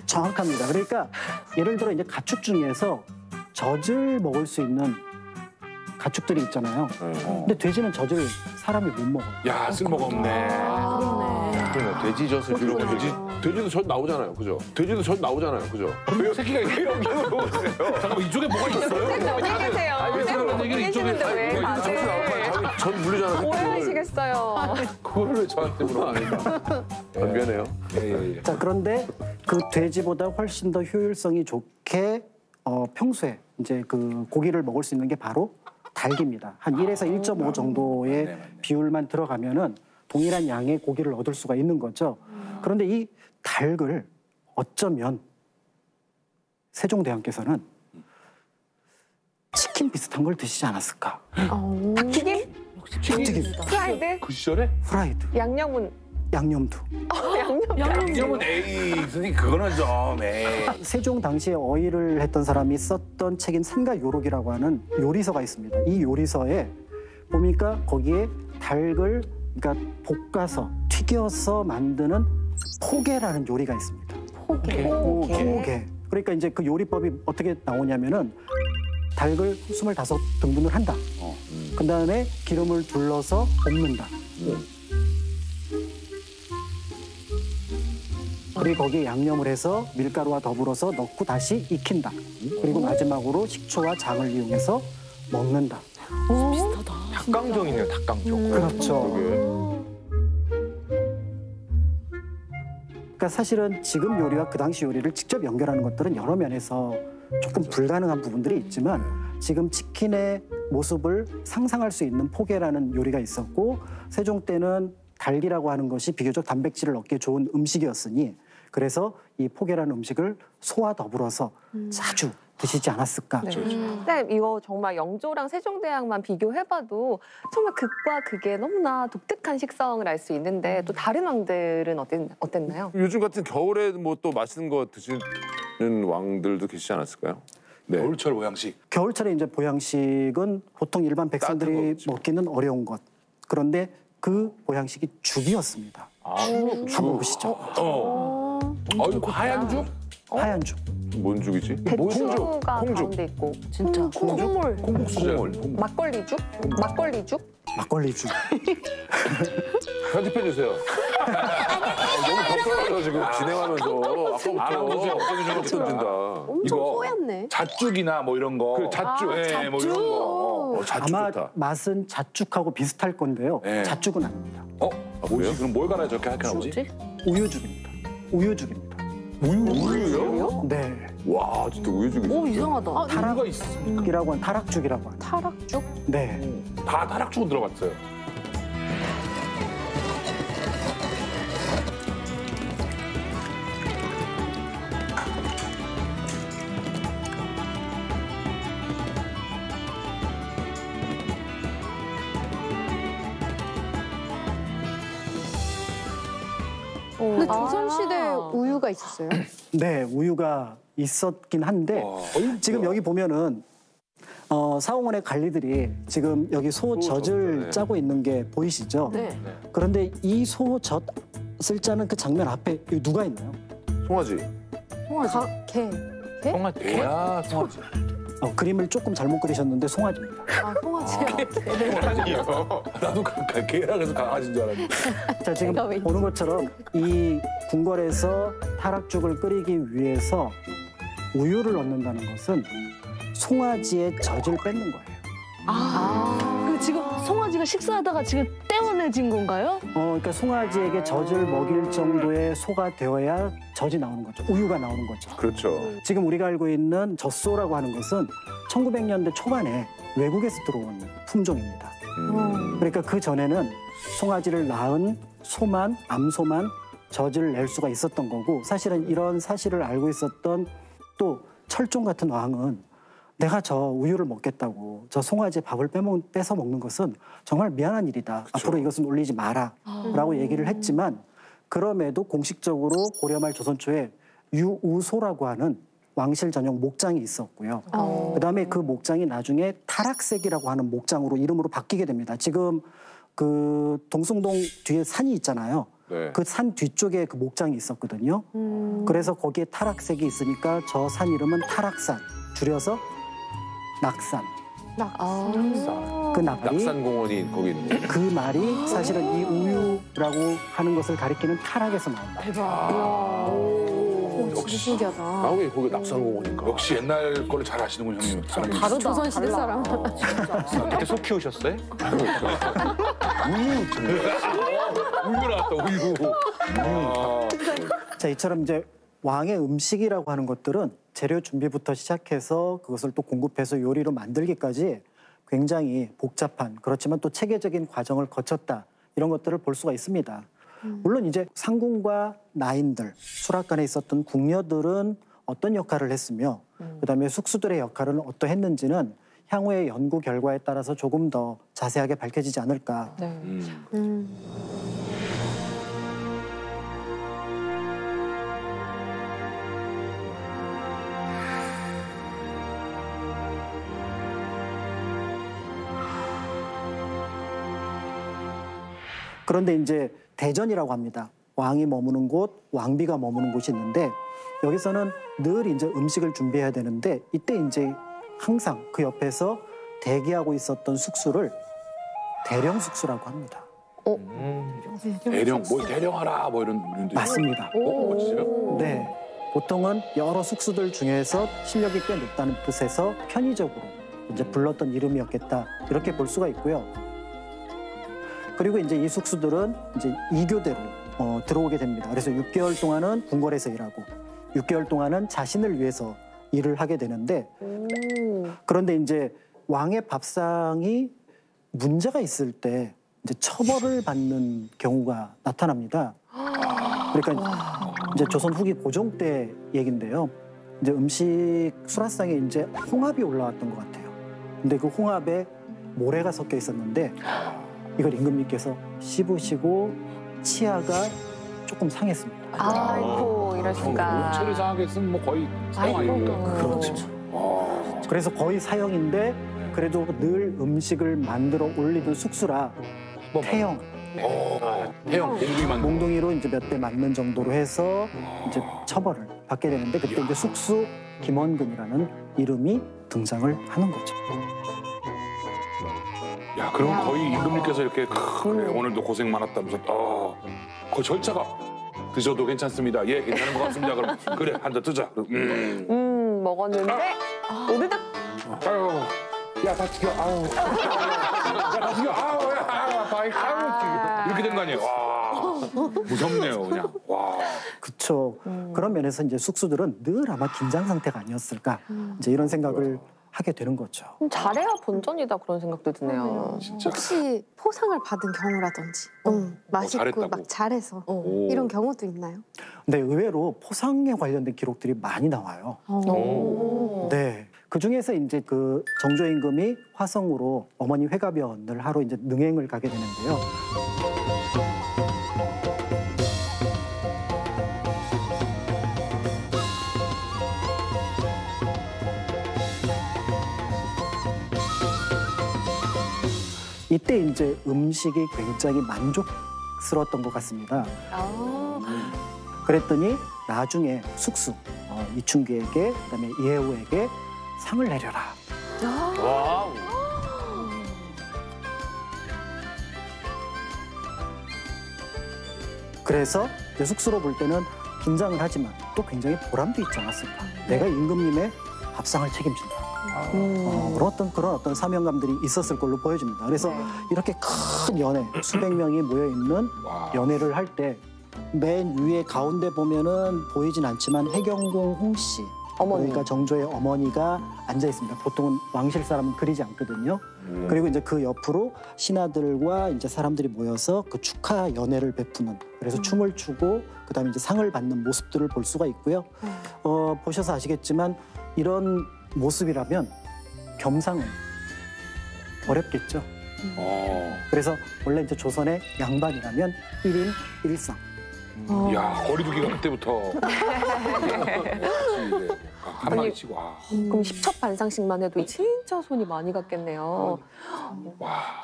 [SPEAKER 1] 정확합니다. 그러니까 예를 들어 이제 가축 중에서 젖을 먹을 수 있는 가축들이 있잖아요. 근데 돼지는 젖을 사람이 못 먹어요.
[SPEAKER 3] 야, 쓸모가 없네.
[SPEAKER 7] 그러네. 돼지젓을
[SPEAKER 5] 그리고
[SPEAKER 7] 주고
[SPEAKER 5] 돼지도 젖 나오잖아요, 그죠? 돼지도 젖 나오잖아요, 그죠?
[SPEAKER 7] 왜 새끼가 이렇게 보고 있어요?
[SPEAKER 3] 잠깐만, 이쪽에 뭐가 있어요?
[SPEAKER 2] 어디 계세요?
[SPEAKER 3] 그런 얘기를 이쪽에
[SPEAKER 2] 계시는데 왜
[SPEAKER 5] 젖이
[SPEAKER 2] 다들
[SPEAKER 5] 나오면 젖 물리잖아요.
[SPEAKER 2] 오해하시겠어요.
[SPEAKER 3] 그거를 왜 저한테 물어보니까.
[SPEAKER 5] 변변해요.
[SPEAKER 3] 예.
[SPEAKER 1] 자, 그런데 그 돼지보다 훨씬 더 효율성이 좋게 평소에 이제 그 고기를 먹을 수 있는 게 바로 닭입니다. 한 1에서 1.5 정도의
[SPEAKER 3] 맞네.
[SPEAKER 1] 비율만 들어가면은 동일한 양의 고기를 얻을 수가 있는 거죠. 그런데 이 닭을 어쩌면 세종대왕께서는 치킨 비슷한 걸 드시지 않았을까?
[SPEAKER 2] 닭튀김?
[SPEAKER 1] 튀김,
[SPEAKER 2] 프라이드?
[SPEAKER 3] 그 시절에?
[SPEAKER 1] 프라이드,
[SPEAKER 2] 양념은?
[SPEAKER 1] 양념도.
[SPEAKER 3] 양념은 에이, 선생님 그거는 좀 에이.
[SPEAKER 1] 세종 당시에 어의를 했던 사람이 썼던 책인 산가요록이라고 하는 요리서가 있습니다. 이 요리서에 보니까 거기에 닭을 그러니까 볶아서 튀겨서 만드는 포개라는 요리가 있습니다. 포개. 그러니까 이제 그 요리법이 어떻게 나오냐면은 닭을 25등분을 한다. 그 다음에 기름을 둘러서 볶는다. 그리고 거기에 양념을 해서 밀가루와 더불어서 넣고 다시 익힌다. 그리고 마지막으로 식초와 장을 이용해서 먹는다.
[SPEAKER 4] 비슷하다.
[SPEAKER 7] 닭강정이네요, 닭강정.
[SPEAKER 1] 그렇죠. 그러니까 사실은 지금 요리와 그 당시 요리를 직접 연결하는 것들은 여러 면에서 조금 불가능한 부분들이 있지만 지금 치킨의 모습을 상상할 수 있는 포개라는 요리가 있었고 세종 때는 닭이라고 하는 것이 비교적 단백질을 얻기에 좋은 음식이었으니 그래서 이 포개라는 음식을 소와 더불어서 자주 드시지 않았을까.
[SPEAKER 2] 네, 이거 정말 영조랑 세종대왕만 비교해봐도 정말 극과 극의 너무나 독특한 식성을 알 수 있는데 또 다른 왕들은 어땠나요?
[SPEAKER 5] 요즘 같은 겨울에 뭐 또 맛있는 거 드시는 왕들도 계시지 않았을까요? 네.
[SPEAKER 3] 겨울철 보양식.
[SPEAKER 1] 겨울철에 이제 보양식은 보통 일반
[SPEAKER 5] 따뜻한
[SPEAKER 1] 백성들이
[SPEAKER 5] 거겠죠.
[SPEAKER 1] 먹기는 어려운 것. 그런데 그 보양식이 죽이었습니다. 한번 보시죠.
[SPEAKER 3] 이거 하얀 죽?
[SPEAKER 1] 하얀 죽.
[SPEAKER 5] 뭔 죽이지?
[SPEAKER 2] 대추가
[SPEAKER 5] 콩죽.
[SPEAKER 2] 가운데 있고
[SPEAKER 4] 진짜.
[SPEAKER 2] 콩물,
[SPEAKER 3] 콩국수죠.
[SPEAKER 2] 막걸리죽? 막걸리죽?
[SPEAKER 1] 막걸리 죽.
[SPEAKER 5] 편집해 주세요. 너무 벅차서 지금 진행하면서 아까부터 막 던진다.
[SPEAKER 6] 엄청 뽀얗네.
[SPEAKER 3] 잣죽이나 뭐 이런 거.
[SPEAKER 5] 그 잣죽.
[SPEAKER 3] 네, 뭐 이런 거.
[SPEAKER 5] 잣죽
[SPEAKER 1] 아마
[SPEAKER 5] 좋다.
[SPEAKER 1] 맛은 잣죽하고 비슷할 건데요.
[SPEAKER 3] 네.
[SPEAKER 1] 잣죽은 아닙니다.
[SPEAKER 3] 뭐지? 그럼 뭘 갈아야 저렇게 하얗게 나오지?
[SPEAKER 4] 뭐지?
[SPEAKER 1] 우유죽입니다. 우유죽입니다.
[SPEAKER 5] 우유요?
[SPEAKER 1] 네.
[SPEAKER 5] 와, 진짜 우유죽이지.
[SPEAKER 4] 오, 이상하다.
[SPEAKER 3] 타락가 있습니까?
[SPEAKER 1] 이라고 하는 타락죽이라고 하는.
[SPEAKER 2] 타락죽?
[SPEAKER 1] 네.
[SPEAKER 3] 다 타락죽은 들어봤어요.
[SPEAKER 6] 근데 조선시대 우유 우유가 있었어요?
[SPEAKER 1] 네, 우유가 있었긴 한데 지금 여기 보면은 사홍원의 관리들이 지금 여기 소젖을
[SPEAKER 5] 네.
[SPEAKER 1] 짜고 있는 게 보이시죠?
[SPEAKER 6] 네.
[SPEAKER 1] 그런데 이 소젖을 짜는 그 장면 앞에 여기 누가 있나요?
[SPEAKER 5] 송아지.
[SPEAKER 6] 개.
[SPEAKER 7] 송아지.
[SPEAKER 3] 개야 송아지.
[SPEAKER 1] 그림을 조금 잘못 그리셨는데 송아지입니다.
[SPEAKER 6] 아, 송아지요.
[SPEAKER 7] 아니요.
[SPEAKER 3] 나도 개라 그래서 강아지인 줄 알았는데.
[SPEAKER 1] 자, 지금
[SPEAKER 6] 제가 왜
[SPEAKER 1] 보는 것처럼 이 궁궐에서 타락죽을 끓이기 위해서 우유를 넣는다는 것은 송아지의 젖을 뺏는 거예요.
[SPEAKER 4] 그 지금 송아지가 식사하다가 지금 떼어내진 건가요?
[SPEAKER 1] 그러니까 송아지에게 젖을 먹일 정도의 소가 되어야 젖이 나오는 거죠. 우유가 나오는 거죠.
[SPEAKER 5] 그렇죠.
[SPEAKER 1] 지금 우리가 알고 있는 젖소라고 하는 것은 1900년대 초반에 외국에서 들어온 품종입니다. 그러니까 그 전에는 송아지를 낳은 소만, 암소만 젖을 낼 수가 있었던 거고, 사실은 이런 사실을 알고 있었던 또 철종 같은 왕은 내가 저 우유를 먹겠다고 저 송아지의 밥을 뺏어 먹는 것은 정말 미안한 일이다. 앞으로 이것은 올리지 마라. 라고 얘기를 했지만, 그럼에도 공식적으로 고려 말 조선 초에 유우소라고 하는 왕실 전용 목장이 있었고요. 그다음에 그 목장이 나중에 타락색이라고 하는 목장으로 이름으로 바뀌게 됩니다. 지금 그 동숭동 뒤에 산이 있잖아요.
[SPEAKER 5] 네.
[SPEAKER 1] 그 산 뒤쪽에 그 목장이 있었거든요. 그래서 거기에 타락색이 있으니까 저 산 이름은 타락산, 줄여서 낙산. 그 말이
[SPEAKER 5] 낙산공원이 거기 있는 거.
[SPEAKER 1] 그 말이 사실은 이 우유라고 하는 것을 가리키는 타락에서 나온다.
[SPEAKER 6] 진짜 신기하다.
[SPEAKER 5] 아, 왜 거기 낙산공원인가?
[SPEAKER 3] 역시 옛날 거를 잘 아시는군 형님.
[SPEAKER 4] 다르다.
[SPEAKER 6] 조선시대 사람.
[SPEAKER 7] 그때 소 키우셨어요?
[SPEAKER 3] 우유 나왔다 우유.
[SPEAKER 1] 자, 이처럼 이제 왕의 음식이라고 하는 것들은 재료 준비부터 시작해서 그것을 또 공급해서 요리로 만들기까지 굉장히 복잡한, 그렇지만 또 체계적인 과정을 거쳤다, 이런 것들을 볼 수가 있습니다. 물론 이제 상궁과 나인들, 수락관에 있었던 궁녀들은 어떤 역할을 했으며 그다음에 숙수들의 역할은 어떠했는지는 향후의 연구 결과에 따라서 조금 더 자세하게 밝혀지지 않을까.
[SPEAKER 2] 네.
[SPEAKER 1] 그런데 이제 대전이라고 합니다. 왕이 머무는 곳, 왕비가 머무는 곳이 있는데, 여기서는 늘 이제 음식을 준비해야 되는데, 이때 이제 항상 그 옆에서 대기하고 있었던 숙수를 대령 숙수라고 합니다.
[SPEAKER 3] 대령 뭐 대령하라 뭐 이런 뜻.
[SPEAKER 1] 맞습니다.
[SPEAKER 3] 진짜요?
[SPEAKER 1] 네. 보통은 여러 숙수들 중에서 실력이 꽤 높다는 뜻에서 편의적으로 이제 불렀던 이름이었겠다, 이렇게 볼 수가 있고요. 그리고 이제 이 숙수들은 이제 2교대로 들어오게 됩니다. 그래서 6개월 동안은 궁궐에서 일하고 6개월 동안은 자신을 위해서 일을 하게 되는데, 그런데 이제 왕의 밥상이 문제가 있을 때 이제 처벌을 받는 경우가 나타납니다. 그러니까 이제 조선 후기 고종 때 얘긴데요. 이제 음식 수라상에 이제 홍합이 올라왔던 것 같아요. 근데 그 홍합에 모래가 섞여 있었는데 이걸 임금님께서 씹으시고 치아가 조금 상했습니다.
[SPEAKER 2] 아이고, 이럴 수가.
[SPEAKER 3] 체를 상하게 했으면 뭐 거의 사형 아닙니까?
[SPEAKER 1] 그렇죠. 그래서 거의 사형인데 그래도 늘 음식을 만들어 올리던 숙수라 태형,
[SPEAKER 3] 태형 몽둥이만
[SPEAKER 1] 몽둥이로 이제 몇 대 맞는 정도로 해서 이제 처벌을 받게 되는데, 그때 이제 숙수 김원근이라는 이름이 등장을 하는 거죠.
[SPEAKER 3] 야, 그럼 거의 임금님께서 이렇게 그래, 오늘도 고생 많았다면서 그 절차가 드셔도 괜찮습니다. 예, 괜찮은 것 같습니다. 그럼 그래, 한 잔 뜨자.
[SPEAKER 2] 먹었는데 오르륵.
[SPEAKER 3] 아유, 야, 다 튀겨. 아우. 야, 다 튀겨. 아우, 야, 아파. 아우, 이렇게 된 거 아니에요? 와, 무섭네요, 그냥. 와.
[SPEAKER 1] 그렇죠. 그런 면에서 이제 숙수들은 늘 아마 긴장 상태가 아니었을까, 이제 이런 생각을 하게 되는 거죠.
[SPEAKER 2] 잘해야 본전이다, 그런 생각도 드네요.
[SPEAKER 3] 진짜.
[SPEAKER 6] 혹시 포상을 받은 경우라든지 너무 맛있고
[SPEAKER 3] 잘했다고.
[SPEAKER 6] 막 잘해서
[SPEAKER 3] 오.
[SPEAKER 6] 이런 경우도 있나요?
[SPEAKER 1] 근데 의외로 포상에 관련된 기록들이 많이 나와요. 네. 그 중에서 이제 그 정조 임금이 화성으로 어머니 회가변을 하러 이제 능행을 가게 되는데요. 이때 이제 음식이 굉장히 만족스러웠던 것 같습니다. 그랬더니 나중에 숙수 이춘기에게 그다음에 이해우에게 상을 내려라.
[SPEAKER 7] 와우.
[SPEAKER 1] 그래서 이제 숙수로 볼 때는 긴장을 하지만 또 굉장히 보람도 있지 않았을까. 내가 임금님의 밥상을 책임진다. 그런 어떤 사명감들이 있었을 걸로 보여집니다. 그래서 이렇게 큰 연회, 수백 명이 모여 있는 연회를 할 때 맨 위에 가운데 보면은 보이진 않지만 해경궁 홍씨, 그러니까 정조의 어머니가 앉아 있습니다. 보통은 왕실 사람은 그리지 않거든요. 그리고 이제 그 옆으로 신하들과 이제 사람들이 모여서 그 축하 연회를 베푸는, 그래서 춤을 추고 그다음에 이제 상을 받는 모습들을 볼 수가 있고요. 보셔서 아시겠지만 이런 모습이라면 겸상은 어렵겠죠. 그래서 원래 이제 조선의 양반이라면 1인 1상.
[SPEAKER 3] 야, 거리두기가 그때부터 한 마리 치고.
[SPEAKER 2] 그럼 10첩 반상씩만 해도 진짜 손이 많이 갔겠네요.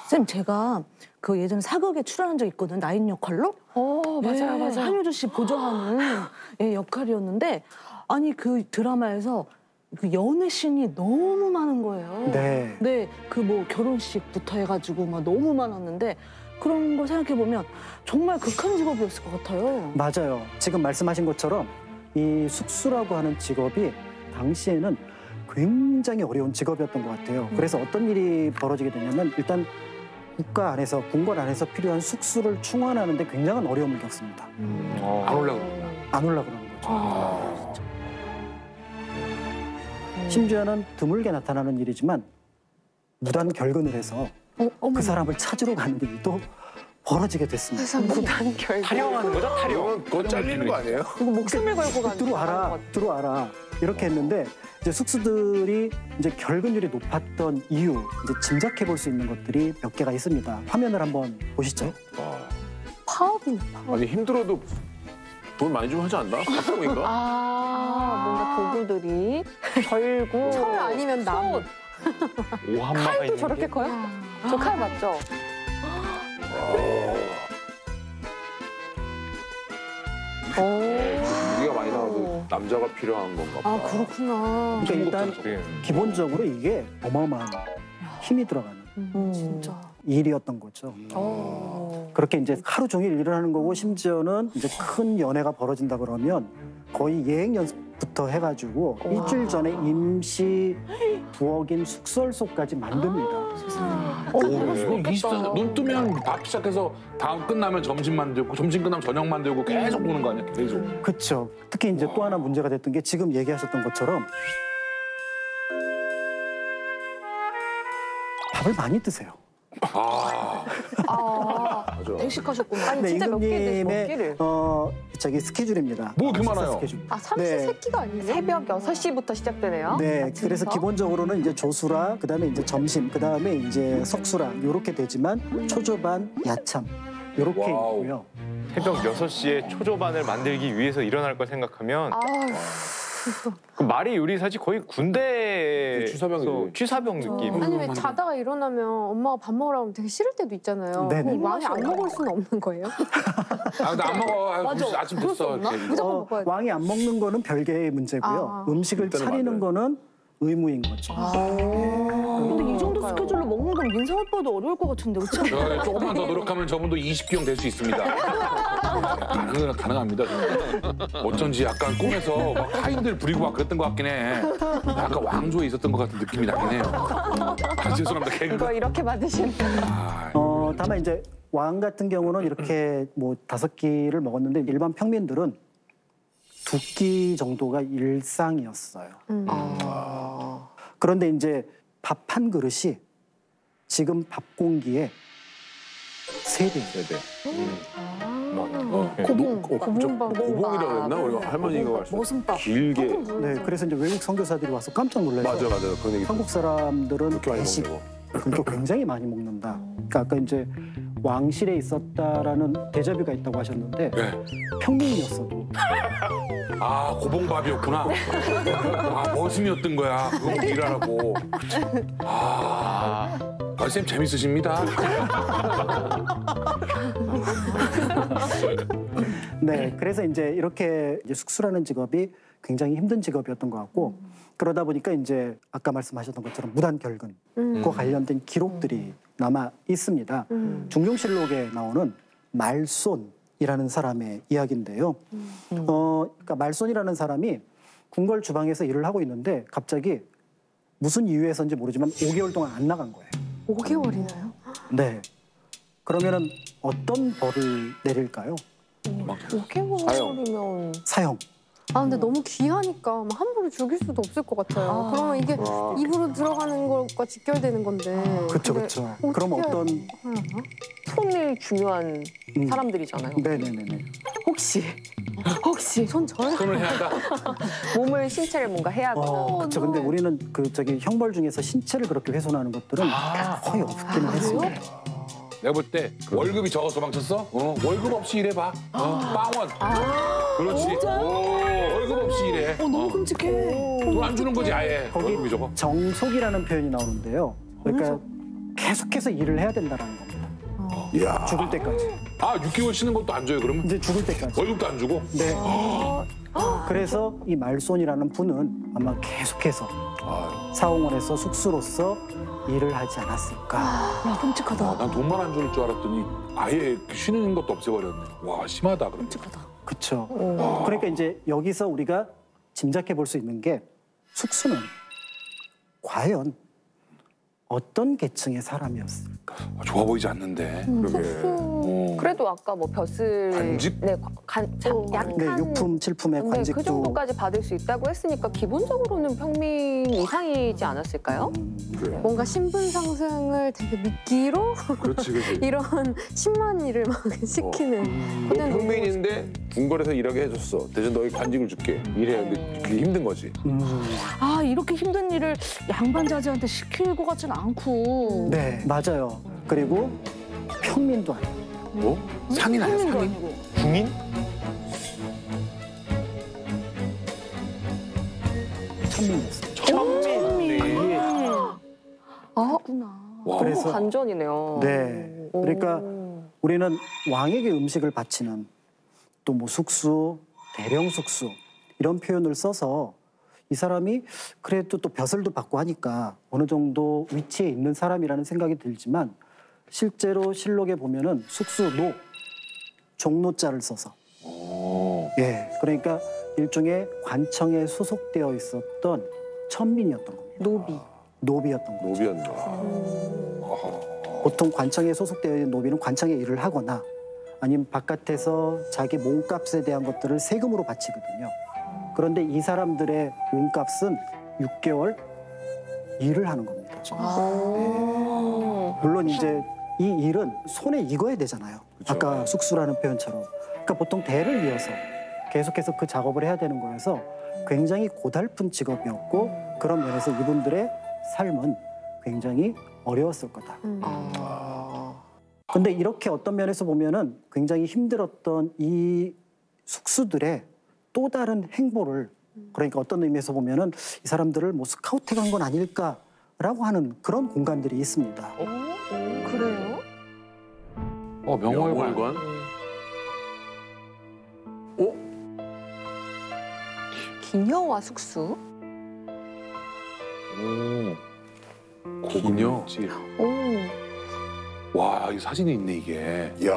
[SPEAKER 4] 쌤, 제가 그 예전에 사극에 출연한 적 있거든, 나인 역할로.
[SPEAKER 2] 맞아요, 맞아요.
[SPEAKER 4] 한효주 씨 보조하는 역할이었는데, 아니 그 드라마에서 그 연애 씬이 너무 많은 거예요.
[SPEAKER 1] 네.
[SPEAKER 4] 네, 그 뭐 결혼식부터 해가지고 막 너무 많았는데, 그런 걸 생각해 보면 정말 극한 직업이었을 것 같아요.
[SPEAKER 1] 맞아요. 지금 말씀하신 것처럼 이 숙수라고 하는 직업이 당시에는 굉장히 어려운 직업이었던 것 같아요. 그래서 어떤 일이 벌어지게 되냐면 일단 국가 안에서, 궁궐 안에서 필요한 숙수를 충원하는 데 굉장한 어려움을 겪습니다.
[SPEAKER 3] 안 올라가.
[SPEAKER 1] 안 올라가는 거죠. 심지어는 드물게 나타나는 일이지만 무단 결근을 해서 그 사람을 찾으러 가는 일도 벌어지게 됐습니다.
[SPEAKER 2] 무단 결국.
[SPEAKER 7] 타령하는 거죠? 타령.
[SPEAKER 5] 그건 잘리는 거 아니에요?
[SPEAKER 2] 그거 목숨을 걸고 가는
[SPEAKER 1] 들어와라 이렇게 했는데 이제 숙수들이 이제 결근율이 높았던 이유, 이제 짐작해 볼 수 있는 것들이 몇 개가 있습니다. 화면을 한번 보시죠.
[SPEAKER 6] 파업이네, 파업.
[SPEAKER 5] 아니 힘들어도 돈 많이 좀 하지 않나? 합동인가?
[SPEAKER 2] 뭔가 도구들이 절구.
[SPEAKER 6] 철 아니면 나무.
[SPEAKER 7] 오한마가
[SPEAKER 2] 칼도
[SPEAKER 7] 있는
[SPEAKER 2] 저렇게
[SPEAKER 7] 게.
[SPEAKER 2] 커요? 저 칼 맞죠?
[SPEAKER 5] 무기가 많이 나와도 남자가 필요한 건가 봐.
[SPEAKER 4] 아, 그렇구나.
[SPEAKER 1] 그러니까 일단
[SPEAKER 7] 예.
[SPEAKER 1] 기본적으로 이게 어마어마한 힘이 들어가는
[SPEAKER 4] 진짜.
[SPEAKER 1] 일이었던 거죠. 그렇게 이제 하루 종일 일을 하는 거고, 심지어는 이제 큰 연회가 벌어진다 그러면 거의 예행 연습부터 해가지고 일주일 전에 임시 부엌인 숙설소까지 만듭니다.
[SPEAKER 3] 이거 24시간 눈 뜨면 밥 시작해서 다음 끝나면 점심 만들고, 점심 끝나면 저녁 만들고 계속 보는 거 아니야? 계속.
[SPEAKER 1] 그렇죠. 특히 이제 또 하나 문제가 됐던 게 지금 얘기하셨던 것처럼 밥을 많이 드세요.
[SPEAKER 5] 맞아.
[SPEAKER 4] 배식하셨구나.
[SPEAKER 2] 아니 진짜 몇 끼를?
[SPEAKER 1] 스케줄입니다.
[SPEAKER 3] 뭐 이렇게
[SPEAKER 1] 식사
[SPEAKER 3] 많아요?
[SPEAKER 1] 스케줄.
[SPEAKER 6] 삼시세끼가 아니에요?
[SPEAKER 2] 새벽 6시부터 시작되네요.
[SPEAKER 1] 네,
[SPEAKER 2] 아침부터?
[SPEAKER 1] 그래서 기본적으로는 이제 조수라, 그다음에 이제 점심, 그다음에 이제 석수라 이렇게 되지만 초조반, 야참 이렇게
[SPEAKER 3] 와우.
[SPEAKER 1] 있고요.
[SPEAKER 7] 새벽 6시에 초조반을 만들기 위해서 일어날 걸 생각하면 그 말이 요리사지 거의 군대
[SPEAKER 5] 취사병이지.
[SPEAKER 7] 취사병 느낌.
[SPEAKER 6] 아니 왜 자다가 일어나면 엄마가 밥 먹으라고 하면 되게 싫을 때도 있잖아요.
[SPEAKER 1] 네네.
[SPEAKER 6] 그럼 왕이 안 먹을 수는 없는 거예요?
[SPEAKER 3] 나 안 먹어.
[SPEAKER 4] 맞아.
[SPEAKER 3] 아침
[SPEAKER 4] 그럴 수
[SPEAKER 3] 됐어.
[SPEAKER 4] 없나?
[SPEAKER 3] 이렇게.
[SPEAKER 6] 무조건 먹어야 돼.
[SPEAKER 1] 왕이 안 먹는 거는 별개의 문제고요.
[SPEAKER 6] 아.
[SPEAKER 1] 음식을
[SPEAKER 5] 그때는
[SPEAKER 1] 차리는
[SPEAKER 5] 맞아요.
[SPEAKER 1] 거는 의무인 거죠.
[SPEAKER 4] 근데 이 정도 스케줄로 먹는 건 민상 오빠도 어려울 것 같은데, 그렇지?
[SPEAKER 3] 조금만 더 노력하면 저분도 20기형 될 수 있습니다. 가능합니다. 저는. 어쩐지 약간 꿈에서 막 하인들 부리고 막 그랬던 것 같긴 해. 약간 왕조에 있었던 것 같은 느낌이 나긴 해요. 죄송합니다. 개그.
[SPEAKER 2] 이거 이렇게 받으시는.
[SPEAKER 1] 다만 이제 왕 같은 경우는 이렇게 뭐 5끼를 먹었는데 일반 평민들은 2끼 정도가 일상이었어요. 그런데 이제 밥 한 그릇이 지금 밥 공기에 3배.
[SPEAKER 5] 고봉이라고 그랬나? 우리가 할머니가 말씀.
[SPEAKER 4] 머슴밥.
[SPEAKER 5] 길게.
[SPEAKER 1] 네, 그래서 이제 외국 선교사들이 와서 깜짝 놀라서
[SPEAKER 5] 맞아. 그런 얘기.
[SPEAKER 1] 한국 사람들은
[SPEAKER 5] 그렇게 많이
[SPEAKER 1] 배식
[SPEAKER 5] 먹냐고.
[SPEAKER 1] 그렇게 굉장히 많이 먹는다. 그러니까 아까 이제 왕실에 있었다라는 데자뷰가 있다고 하셨는데
[SPEAKER 3] 네.
[SPEAKER 1] 평민이었어도
[SPEAKER 3] 아, 고봉밥이었구나. 아, 머슴이었던 거야. 그거 일하라고. 선생님 재밌으십니다.
[SPEAKER 1] 네, 그래서 이제 이렇게 이제 숙수라는 직업이 굉장히 힘든 직업이었던 것 같고 그러다 보니까 이제 아까 말씀하셨던 것처럼 무단 결근과 관련된 기록들이 남아 있습니다. 중종실록에 나오는 말손이라는 사람의 이야기인데요. 그러니까 말손이라는 사람이 궁궐 주방에서 일을 하고 있는데 갑자기 무슨 이유에서인지 모르지만 5개월 동안 안 나간 거예요.
[SPEAKER 6] 5개월이나요?
[SPEAKER 1] 네. 그러면은 어떤 벌을 내릴까요?
[SPEAKER 2] 5개월이면
[SPEAKER 1] 사형.
[SPEAKER 6] 아 근데 너무 귀하니까 막 함부로 죽일 수도 없을 것 같아요. 그러면 이게 입으로 들어가는 것과 직결되는 건데.
[SPEAKER 1] 그렇죠,
[SPEAKER 6] 근데
[SPEAKER 1] 그렇죠.
[SPEAKER 6] 어떻게
[SPEAKER 1] 그럼 어떤
[SPEAKER 6] 하려나?
[SPEAKER 2] 손이 중요한 사람들이잖아요.
[SPEAKER 1] 네네네네.
[SPEAKER 2] 혹시
[SPEAKER 6] 손 저를
[SPEAKER 3] 손을 해야 한다.
[SPEAKER 2] 몸을 신체를 뭔가 해야 하거나
[SPEAKER 1] 그렇죠. 근데 우리는 그 저기 형벌 중에서 신체를 그렇게 훼손하는 것들은 거의 없기는 했습니다.
[SPEAKER 3] 내가 볼 때 월급이 적어서 도망쳤어? 월급 없이 일해봐. 빵원. 그렇지. 월급 없이 일해.
[SPEAKER 4] 너무 끔찍해.
[SPEAKER 3] 돈 안 주는 거지 아예.
[SPEAKER 1] 거기
[SPEAKER 3] 월급이 적어.
[SPEAKER 1] 정속이라는 표현이 나오는데요. 그러니까 계속해서 일을 해야 된다는 겁니다.
[SPEAKER 5] 이야.
[SPEAKER 1] 죽을 때까지.
[SPEAKER 3] 아 6개월 쉬는 것도 안 줘요 그러면?
[SPEAKER 1] 이제 죽을 때까지.
[SPEAKER 3] 월급도 안 주고?
[SPEAKER 1] 네. 그래서 이 말손이라는 분은 아마 계속해서 사홍원에서 숙수로서 일을 하지 않았을까.
[SPEAKER 4] 야, 끔찍하다.
[SPEAKER 3] 난 돈만 안 줄 줄 알았더니 아예 쉬는 것도 없애버렸네. 와 심하다 그럼.
[SPEAKER 4] 끔찍하다.
[SPEAKER 1] 그렇죠. 그러니까 이제 여기서 우리가 짐작해 볼 수 있는 게 숙수는 과연 어떤 계층의 사람이었을까?
[SPEAKER 3] 좋아 보이지 않는데.
[SPEAKER 5] 그러게.
[SPEAKER 2] 그래도 아까 뭐 벼슬
[SPEAKER 3] 관직?
[SPEAKER 2] 네, 약한
[SPEAKER 1] 네, 육품, 칠품의
[SPEAKER 2] 네,
[SPEAKER 1] 관직도
[SPEAKER 2] 그 정도까지 받을 수 있다고 했으니까 기본적으로는 평민 이상이지 않았을까요?
[SPEAKER 5] 그래.
[SPEAKER 6] 뭔가 신분 상승을 되게 미끼로
[SPEAKER 3] 그렇지 그렇지.
[SPEAKER 6] 이런 심한 일을 막 시키는.
[SPEAKER 5] 너 평민인데 궁궐에서 일하게 해줬어. 대신 너희 관직을 줄게. 일해야 돼. 그게 힘든 거지.
[SPEAKER 4] 아, 이렇게 힘든 일을 양반자제한테 시킬 것 같지는 않고.
[SPEAKER 1] 네, 맞아요. 그리고 평민도 아니고
[SPEAKER 3] 뭐? 상인 아니야
[SPEAKER 4] 평민도
[SPEAKER 3] 상인?
[SPEAKER 4] 아니고.
[SPEAKER 7] 중인?
[SPEAKER 1] 천민이었어요.
[SPEAKER 7] 천민.
[SPEAKER 2] 아,
[SPEAKER 4] 구나.
[SPEAKER 3] 와.
[SPEAKER 1] 그래서-
[SPEAKER 2] 너무 반전이네요.
[SPEAKER 1] 네. 그러니까 우리는 왕에게 음식을 바치는 또 뭐 숙수, 대령 숙수 이런 표현을 써서 이 사람이 그래도 또 벼슬도 받고 하니까 어느 정도 위치에 있는 사람이라는 생각이 들지만 실제로 실록에 보면은 숙수노 종노자를 써서 예 그러니까 일종의 관청에 소속되어 있었던 천민이었던 겁니다. 노비였던 거죠.
[SPEAKER 5] 노비였나.
[SPEAKER 1] 보통 관청에 소속되어 있는 노비는 관청에 일을 하거나 아니면 바깥에서 자기 몸값에 대한 것들을 세금으로 바치거든요. 그런데 이 사람들의 몸값은 6개월 일을 하는 겁니다. 물론 이제 이 일은 손에 익어야 되잖아요.
[SPEAKER 5] 그쵸.
[SPEAKER 1] 아까 숙수라는 표현처럼. 그러니까 보통 대를 이어서 계속해서 그 작업을 해야 되는 거여서 굉장히 고달픈 직업이었고 그런 면에서 이분들의 삶은 굉장히 어려웠을 거다. 근데 이렇게 어떤 면에서 보면은 굉장히 힘들었던 이 숙수들의 또 다른 행보를 그러니까 어떤 의미에서 보면은 이 사람들을 뭐 스카우트 간 건 아닐까라고 하는 그런 공간들이 있습니다.
[SPEAKER 2] 그래요?
[SPEAKER 3] 명월관.
[SPEAKER 2] 기녀와 숙수?
[SPEAKER 3] 고군요.
[SPEAKER 2] 오,
[SPEAKER 3] 와, 이 사진이 있네 이게.
[SPEAKER 5] 이야.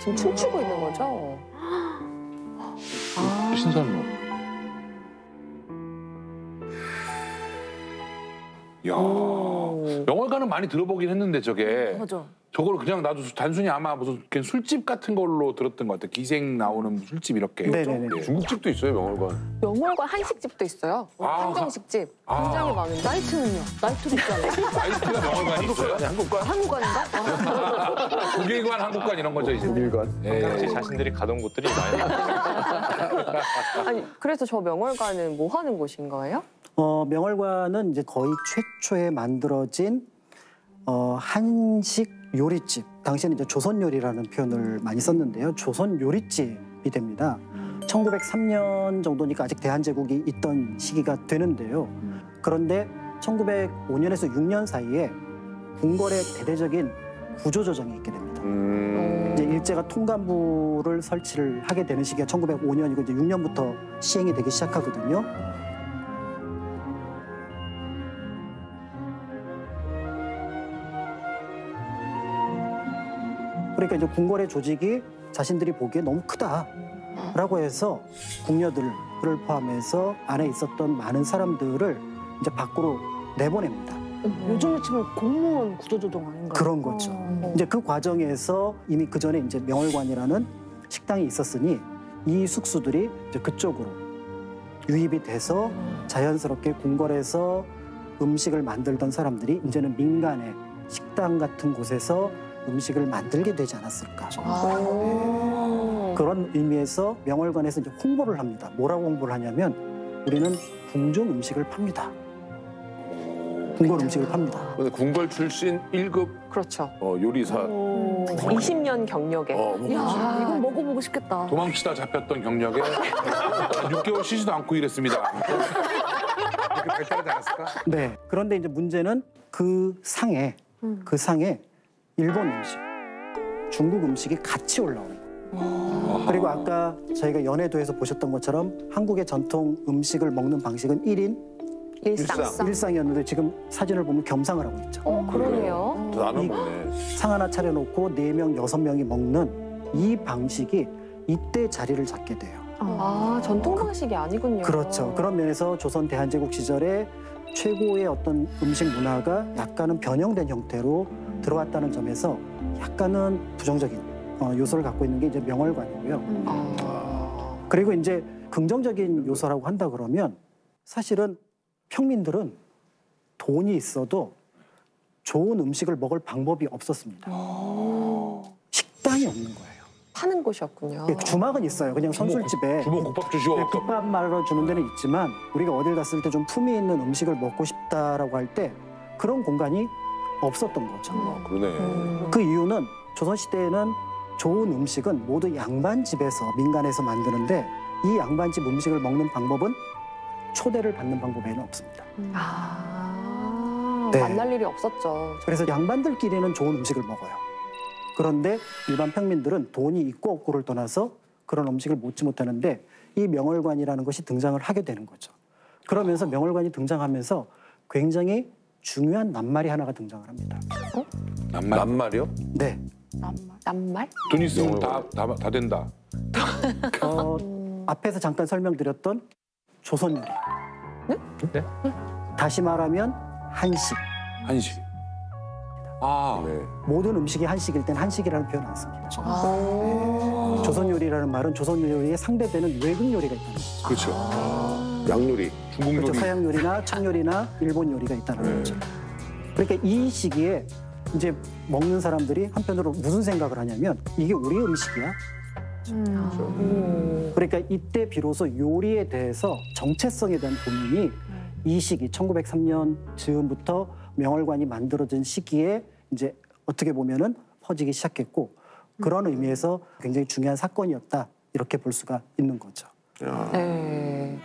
[SPEAKER 2] 지금 춤추고 있는 거죠? 아,
[SPEAKER 3] 신선로. 야, 명월관은 많이 들어보긴 했는데 저게
[SPEAKER 4] 맞아.
[SPEAKER 3] 저걸 그냥 나도 단순히 아마 무슨 그냥 술집 같은 걸로 들었던 것 같아. 기생 나오는 술집 이렇게.
[SPEAKER 1] 네네네.
[SPEAKER 5] 중국집도 있어요, 명월관.
[SPEAKER 2] 명월관 한식집도 있어요.
[SPEAKER 3] 아,
[SPEAKER 2] 한정식집
[SPEAKER 3] 아.
[SPEAKER 2] 굉장히 많은데.
[SPEAKER 4] 나이트는요? 나이트도 있잖아요.
[SPEAKER 3] 나이트가 명월관이 있어요?
[SPEAKER 5] 한국관?
[SPEAKER 4] 한국관인가?
[SPEAKER 3] 국일관, 한국관 이런 거죠 이제.
[SPEAKER 5] 국일관.
[SPEAKER 7] 제 자신들이 가던 곳들이 많아요.
[SPEAKER 2] 아니 그래서 저 명월관은 뭐 하는 곳인가요?
[SPEAKER 1] 명월관은 이제 거의 최초에 만들어진 한식 요리집. 당시에는 이제 조선 요리라는 표현을 많이 썼는데요. 조선 요리집이 됩니다. 1903년 정도니까 아직 대한제국이 있던 시기가 되는데요. 그런데 1905년에서 6년 사이에 궁궐의 대대적인 구조조정이 있게 됩니다. 이제 일제가 통감부를 설치를 하게 되는 시기가 1905년이고 이제 6년부터 시행이 되기 시작하거든요. 그러니까 이제 궁궐의 조직이 자신들이 보기에 너무 크다라고 해서 궁녀들을 포함해서 안에 있었던 많은 사람들을 이제 밖으로 내보냅니다.
[SPEAKER 4] 요즘에 치면 공무원 구조조정 아닌가요?
[SPEAKER 1] 그런 거죠. 이제 그 과정에서 이미 그 전에 이제 명월관이라는 식당이 있었으니 이 숙수들이 이제 그쪽으로 유입이 돼서 자연스럽게 궁궐에서 음식을 만들던 사람들이 이제는 민간의 식당 같은 곳에서 음식을 만들게 되지 않았을까. 그런 의미에서 명월관에서 이제 홍보를 합니다. 뭐라고 홍보를 하냐면 우리는 궁중 음식을 팝니다. 궁궐 음식을 팝니다.
[SPEAKER 5] 근데 궁궐 출신 1급
[SPEAKER 2] 그렇죠.
[SPEAKER 5] 요리사.
[SPEAKER 2] 20년 경력에.
[SPEAKER 4] 야, 이건 먹어보고 싶겠다.
[SPEAKER 3] 도망치다 잡혔던 경력에 6개월 쉬지도 않고 일했습니다. 이렇게 발달하지 않았을까?
[SPEAKER 1] 네. 그런데 이제 문제는 그 상에 일본 음식, 중국 음식이 같이 올라오는 거예요. 그리고 아까 저희가 연해도에서 보셨던 것처럼 한국의 전통 음식을 먹는 방식은 1인 일상이었는데 지금 사진을 보면 겸상을 하고 있죠.
[SPEAKER 2] 그러네요.
[SPEAKER 5] 나눠 먹네.
[SPEAKER 1] 상 하나 차려놓고 4명, 6명이 먹는 이 방식이 이때 자리를 잡게 돼요.
[SPEAKER 2] 전통 방식이 아니군요.
[SPEAKER 1] 그렇죠. 그런 면에서 조선 대한제국 시절에 최고의 어떤 음식 문화가 약간은 변형된 형태로 들어왔다는 점에서 약간은 부정적인 요소를 갖고 있는 게 이제 명월관이고요. 그리고 이제 긍정적인 요소라고 한다 그러면 사실은 평민들은 돈이 있어도 좋은 음식을 먹을 방법이 없었습니다. 식당이 없는 거예요.
[SPEAKER 2] 파는 곳이었군요.
[SPEAKER 1] 주막은 있어요. 그냥 선술집에
[SPEAKER 3] 주먹 국밥 주시오.
[SPEAKER 1] 국밥 말로 주는 데는 있지만 우리가 어딜 갔을 때 좀 품위 있는 음식을 먹고 싶다라고 할 때 그런 공간이 없었던 거죠.
[SPEAKER 5] 그러네.
[SPEAKER 1] 그 이유는 조선시대에는 좋은 음식은 모두 양반집에서 민간에서 만드는데 이 양반집 음식을 먹는 방법은 초대를 받는 방법 외에는 없습니다. 네.
[SPEAKER 2] 만날 일이 없었죠.
[SPEAKER 1] 그래서 양반들끼리는 좋은 음식을 먹어요. 그런데 일반 평민들은 돈이 있고 없고를 떠나서 그런 음식을 먹지 못하는데 이 명월관이라는 것이 등장을 하게 되는 거죠. 그러면서 명월관이 등장하면서 굉장히 중요한 낱말이 하나가 등장을 합니다.
[SPEAKER 5] 낱말이요?
[SPEAKER 1] 네.
[SPEAKER 2] 낱말?
[SPEAKER 3] 돈 있으면 다 된다.
[SPEAKER 1] 앞에서 잠깐 설명드렸던 조선 요리.
[SPEAKER 7] 네?
[SPEAKER 1] 다시 말하면 한식.
[SPEAKER 3] 한식.
[SPEAKER 5] 네.
[SPEAKER 1] 모든 음식이 한식일 땐 한식이라는 표현 안 씁니다. 조선 요리라는 말은 조선 요리에 상대되는 외국 요리가 있다는 거죠.
[SPEAKER 3] 그렇죠.
[SPEAKER 5] 양요리.
[SPEAKER 3] 중국
[SPEAKER 1] 그렇죠.
[SPEAKER 3] 요리.
[SPEAKER 1] 서양 요리나 청요리나 일본 요리가 있다는 거죠. 그러니까 이 시기에 이제 먹는 사람들이 한편으로 무슨 생각을 하냐면 이게 우리 음식이야. 그러니까 이때 비로소 요리에 대해서 정체성에 대한 고민이 이 시기 1903년 즈음부터 명월관이 만들어진 시기에 이제 어떻게 보면은 퍼지기 시작했고 그런 의미에서 굉장히 중요한 사건이었다 이렇게 볼 수가 있는 거죠.
[SPEAKER 2] 네.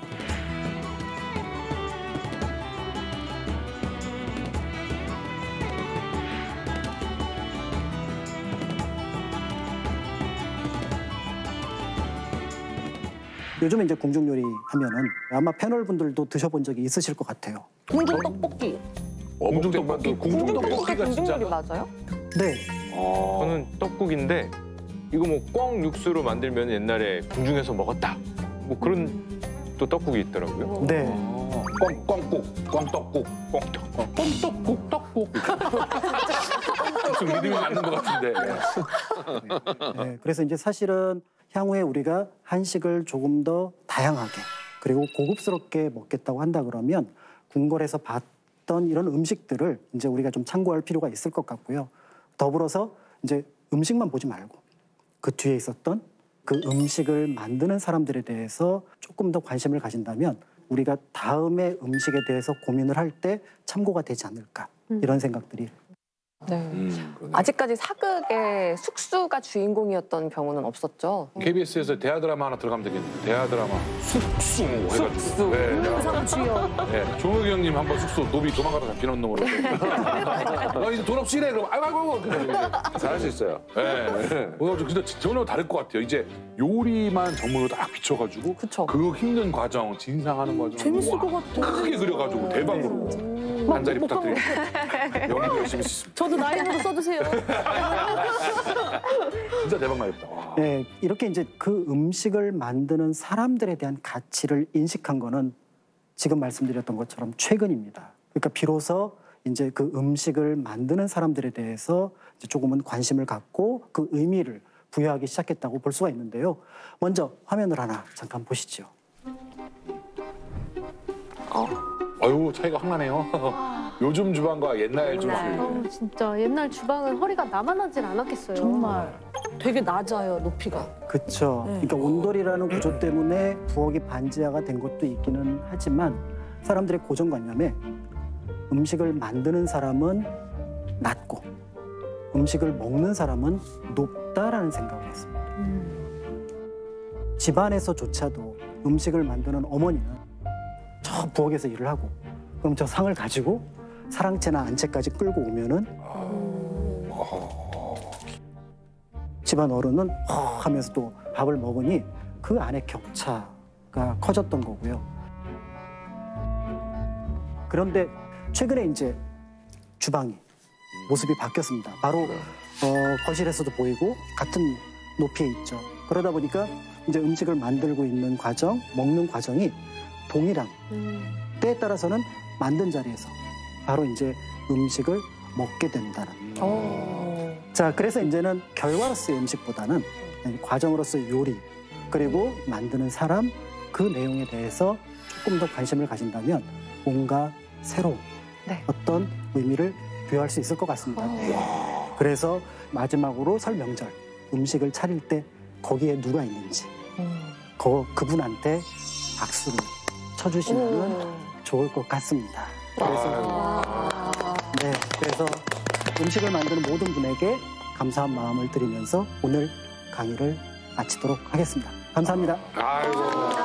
[SPEAKER 1] 요즘에 이제 궁중 요리 하면은 아마 패널 분들도 드셔본 적이 있으실 것 같아요.
[SPEAKER 4] 궁중 떡볶이.
[SPEAKER 3] 궁중떡볶이. 궁중떡볶이가 진짜.
[SPEAKER 2] 궁중요리 맞아요?
[SPEAKER 1] 네.
[SPEAKER 7] 저는 떡국인데 이거 뭐 꿩 육수로 만들면 옛날에 궁중에서 먹었다. 뭐 그런 또 떡국이 있더라고요.
[SPEAKER 1] 네.
[SPEAKER 3] 꽝국, 꽝떡국, 꽝떡국, 꽝떡국, 떡국. 좀 리듬이 맞는 것 같은데.
[SPEAKER 1] 네. 그래서 이제 사실은 향후에 우리가 한식을 조금 더 다양하게 그리고 고급스럽게 먹겠다고 한다 그러면 궁궐에서 봤던 이런 음식들을 이제 우리가 좀 참고할 필요가 있을 것 같고요. 더불어서 이제 음식만 보지 말고 그 뒤에 있었던 그 음식을 만드는 사람들에 대해서 조금 더 관심을 가진다면 우리가 다음에 음식에 대해서 고민을 할 때 참고가 되지 않을까 이런 생각들이
[SPEAKER 2] 네.
[SPEAKER 5] 그러네.
[SPEAKER 2] 아직까지 사극의 숙수가 주인공이었던 경우는 없었죠.
[SPEAKER 3] KBS에서 대하 드라마 하나 들어가면 되겠네요. 대하 드라마 숙수 해가지고.
[SPEAKER 2] 숙수.
[SPEAKER 3] 네.
[SPEAKER 4] 영상 주요.
[SPEAKER 3] 네. 종혁이 형님 한번 숙소 노비 도망가다 잡히는 놈으로. 나 이제 돈 없이 이래. 그럼 아이고.
[SPEAKER 5] 잘할 수 있어요.
[SPEAKER 3] 네. 오늘 진짜 전혀 다를 것 같아요. 이제 요리만 전문으로 딱 비춰가지고
[SPEAKER 2] 그쵸.
[SPEAKER 3] 그 힘든 과정, 진상하는 과정.
[SPEAKER 4] 재밌을
[SPEAKER 3] 우와,
[SPEAKER 4] 것 같아.
[SPEAKER 3] 크게 그려가지고 대박으로. 한 자리 부탁드립니다. 연기 열심히 쓰십니다.
[SPEAKER 4] 저도 나이로 써주세요.
[SPEAKER 3] 진짜 대박 나겠다. 와.
[SPEAKER 1] 네, 이렇게 이제 그 음식을 만드는 사람들에 대한 가치를 인식한 거는 지금 말씀드렸던 것처럼 최근입니다. 그러니까 비로소 이제 그 음식을 만드는 사람들에 대해서 이제 조금은 관심을 갖고 그 의미를 부여하기 시작했다고 볼 수가 있는데요. 먼저 화면을 하나 잠깐 보시죠.
[SPEAKER 3] 아유 차이가 확 나네요. 요즘 주방과 옛날 주방.
[SPEAKER 6] 진짜 옛날 주방은 허리가 나만하질 않았겠어요.
[SPEAKER 4] 정말 되게 낮아요, 높이가.
[SPEAKER 1] 그렇죠.
[SPEAKER 4] 네.
[SPEAKER 1] 그러니까 온돌이라는 구조 때문에 부엌이 반지하가 된 것도 있기는 하지만 사람들의 고정관념에 음식을 만드는 사람은 낮고 음식을 먹는 사람은 높다라는 생각을 했습니다. 집안에서조차도 음식을 만드는 어머니는 저 부엌에서 일을 하고 그럼 저 상을 가지고 사랑채나 안채까지 끌고 오면은 집안 어른은 하면서 또 밥을 먹으니 그 안에 격차가 커졌던 거고요. 그런데 최근에 이제 주방이 모습이 바뀌었습니다. 바로 거실에서도 보이고 같은 높이에 있죠. 그러다 보니까 이제 음식을 만들고 있는 과정, 먹는 과정이 동일한 때에 따라서는 만든 자리에서 바로 이제 음식을 먹게 된다는. 자, 그래서 이제는 결과로서의 음식보다는 과정으로서의 요리 그리고 만드는 사람 그 내용에 대해서 조금 더 관심을 가진다면 뭔가 새로운
[SPEAKER 2] 네.
[SPEAKER 1] 어떤 의미를 부여할 수 있을 것 같습니다. 그래서 마지막으로 설 명절 음식을 차릴 때 거기에 누가 있는지 그분한테 박수를 쳐주시면 좋을 것 같습니다. 그래서 음식을 만드는 모든 분에게 감사한 마음을 드리면서 오늘 강의를 마치도록 하겠습니다. 감사합니다.
[SPEAKER 3] 아이고.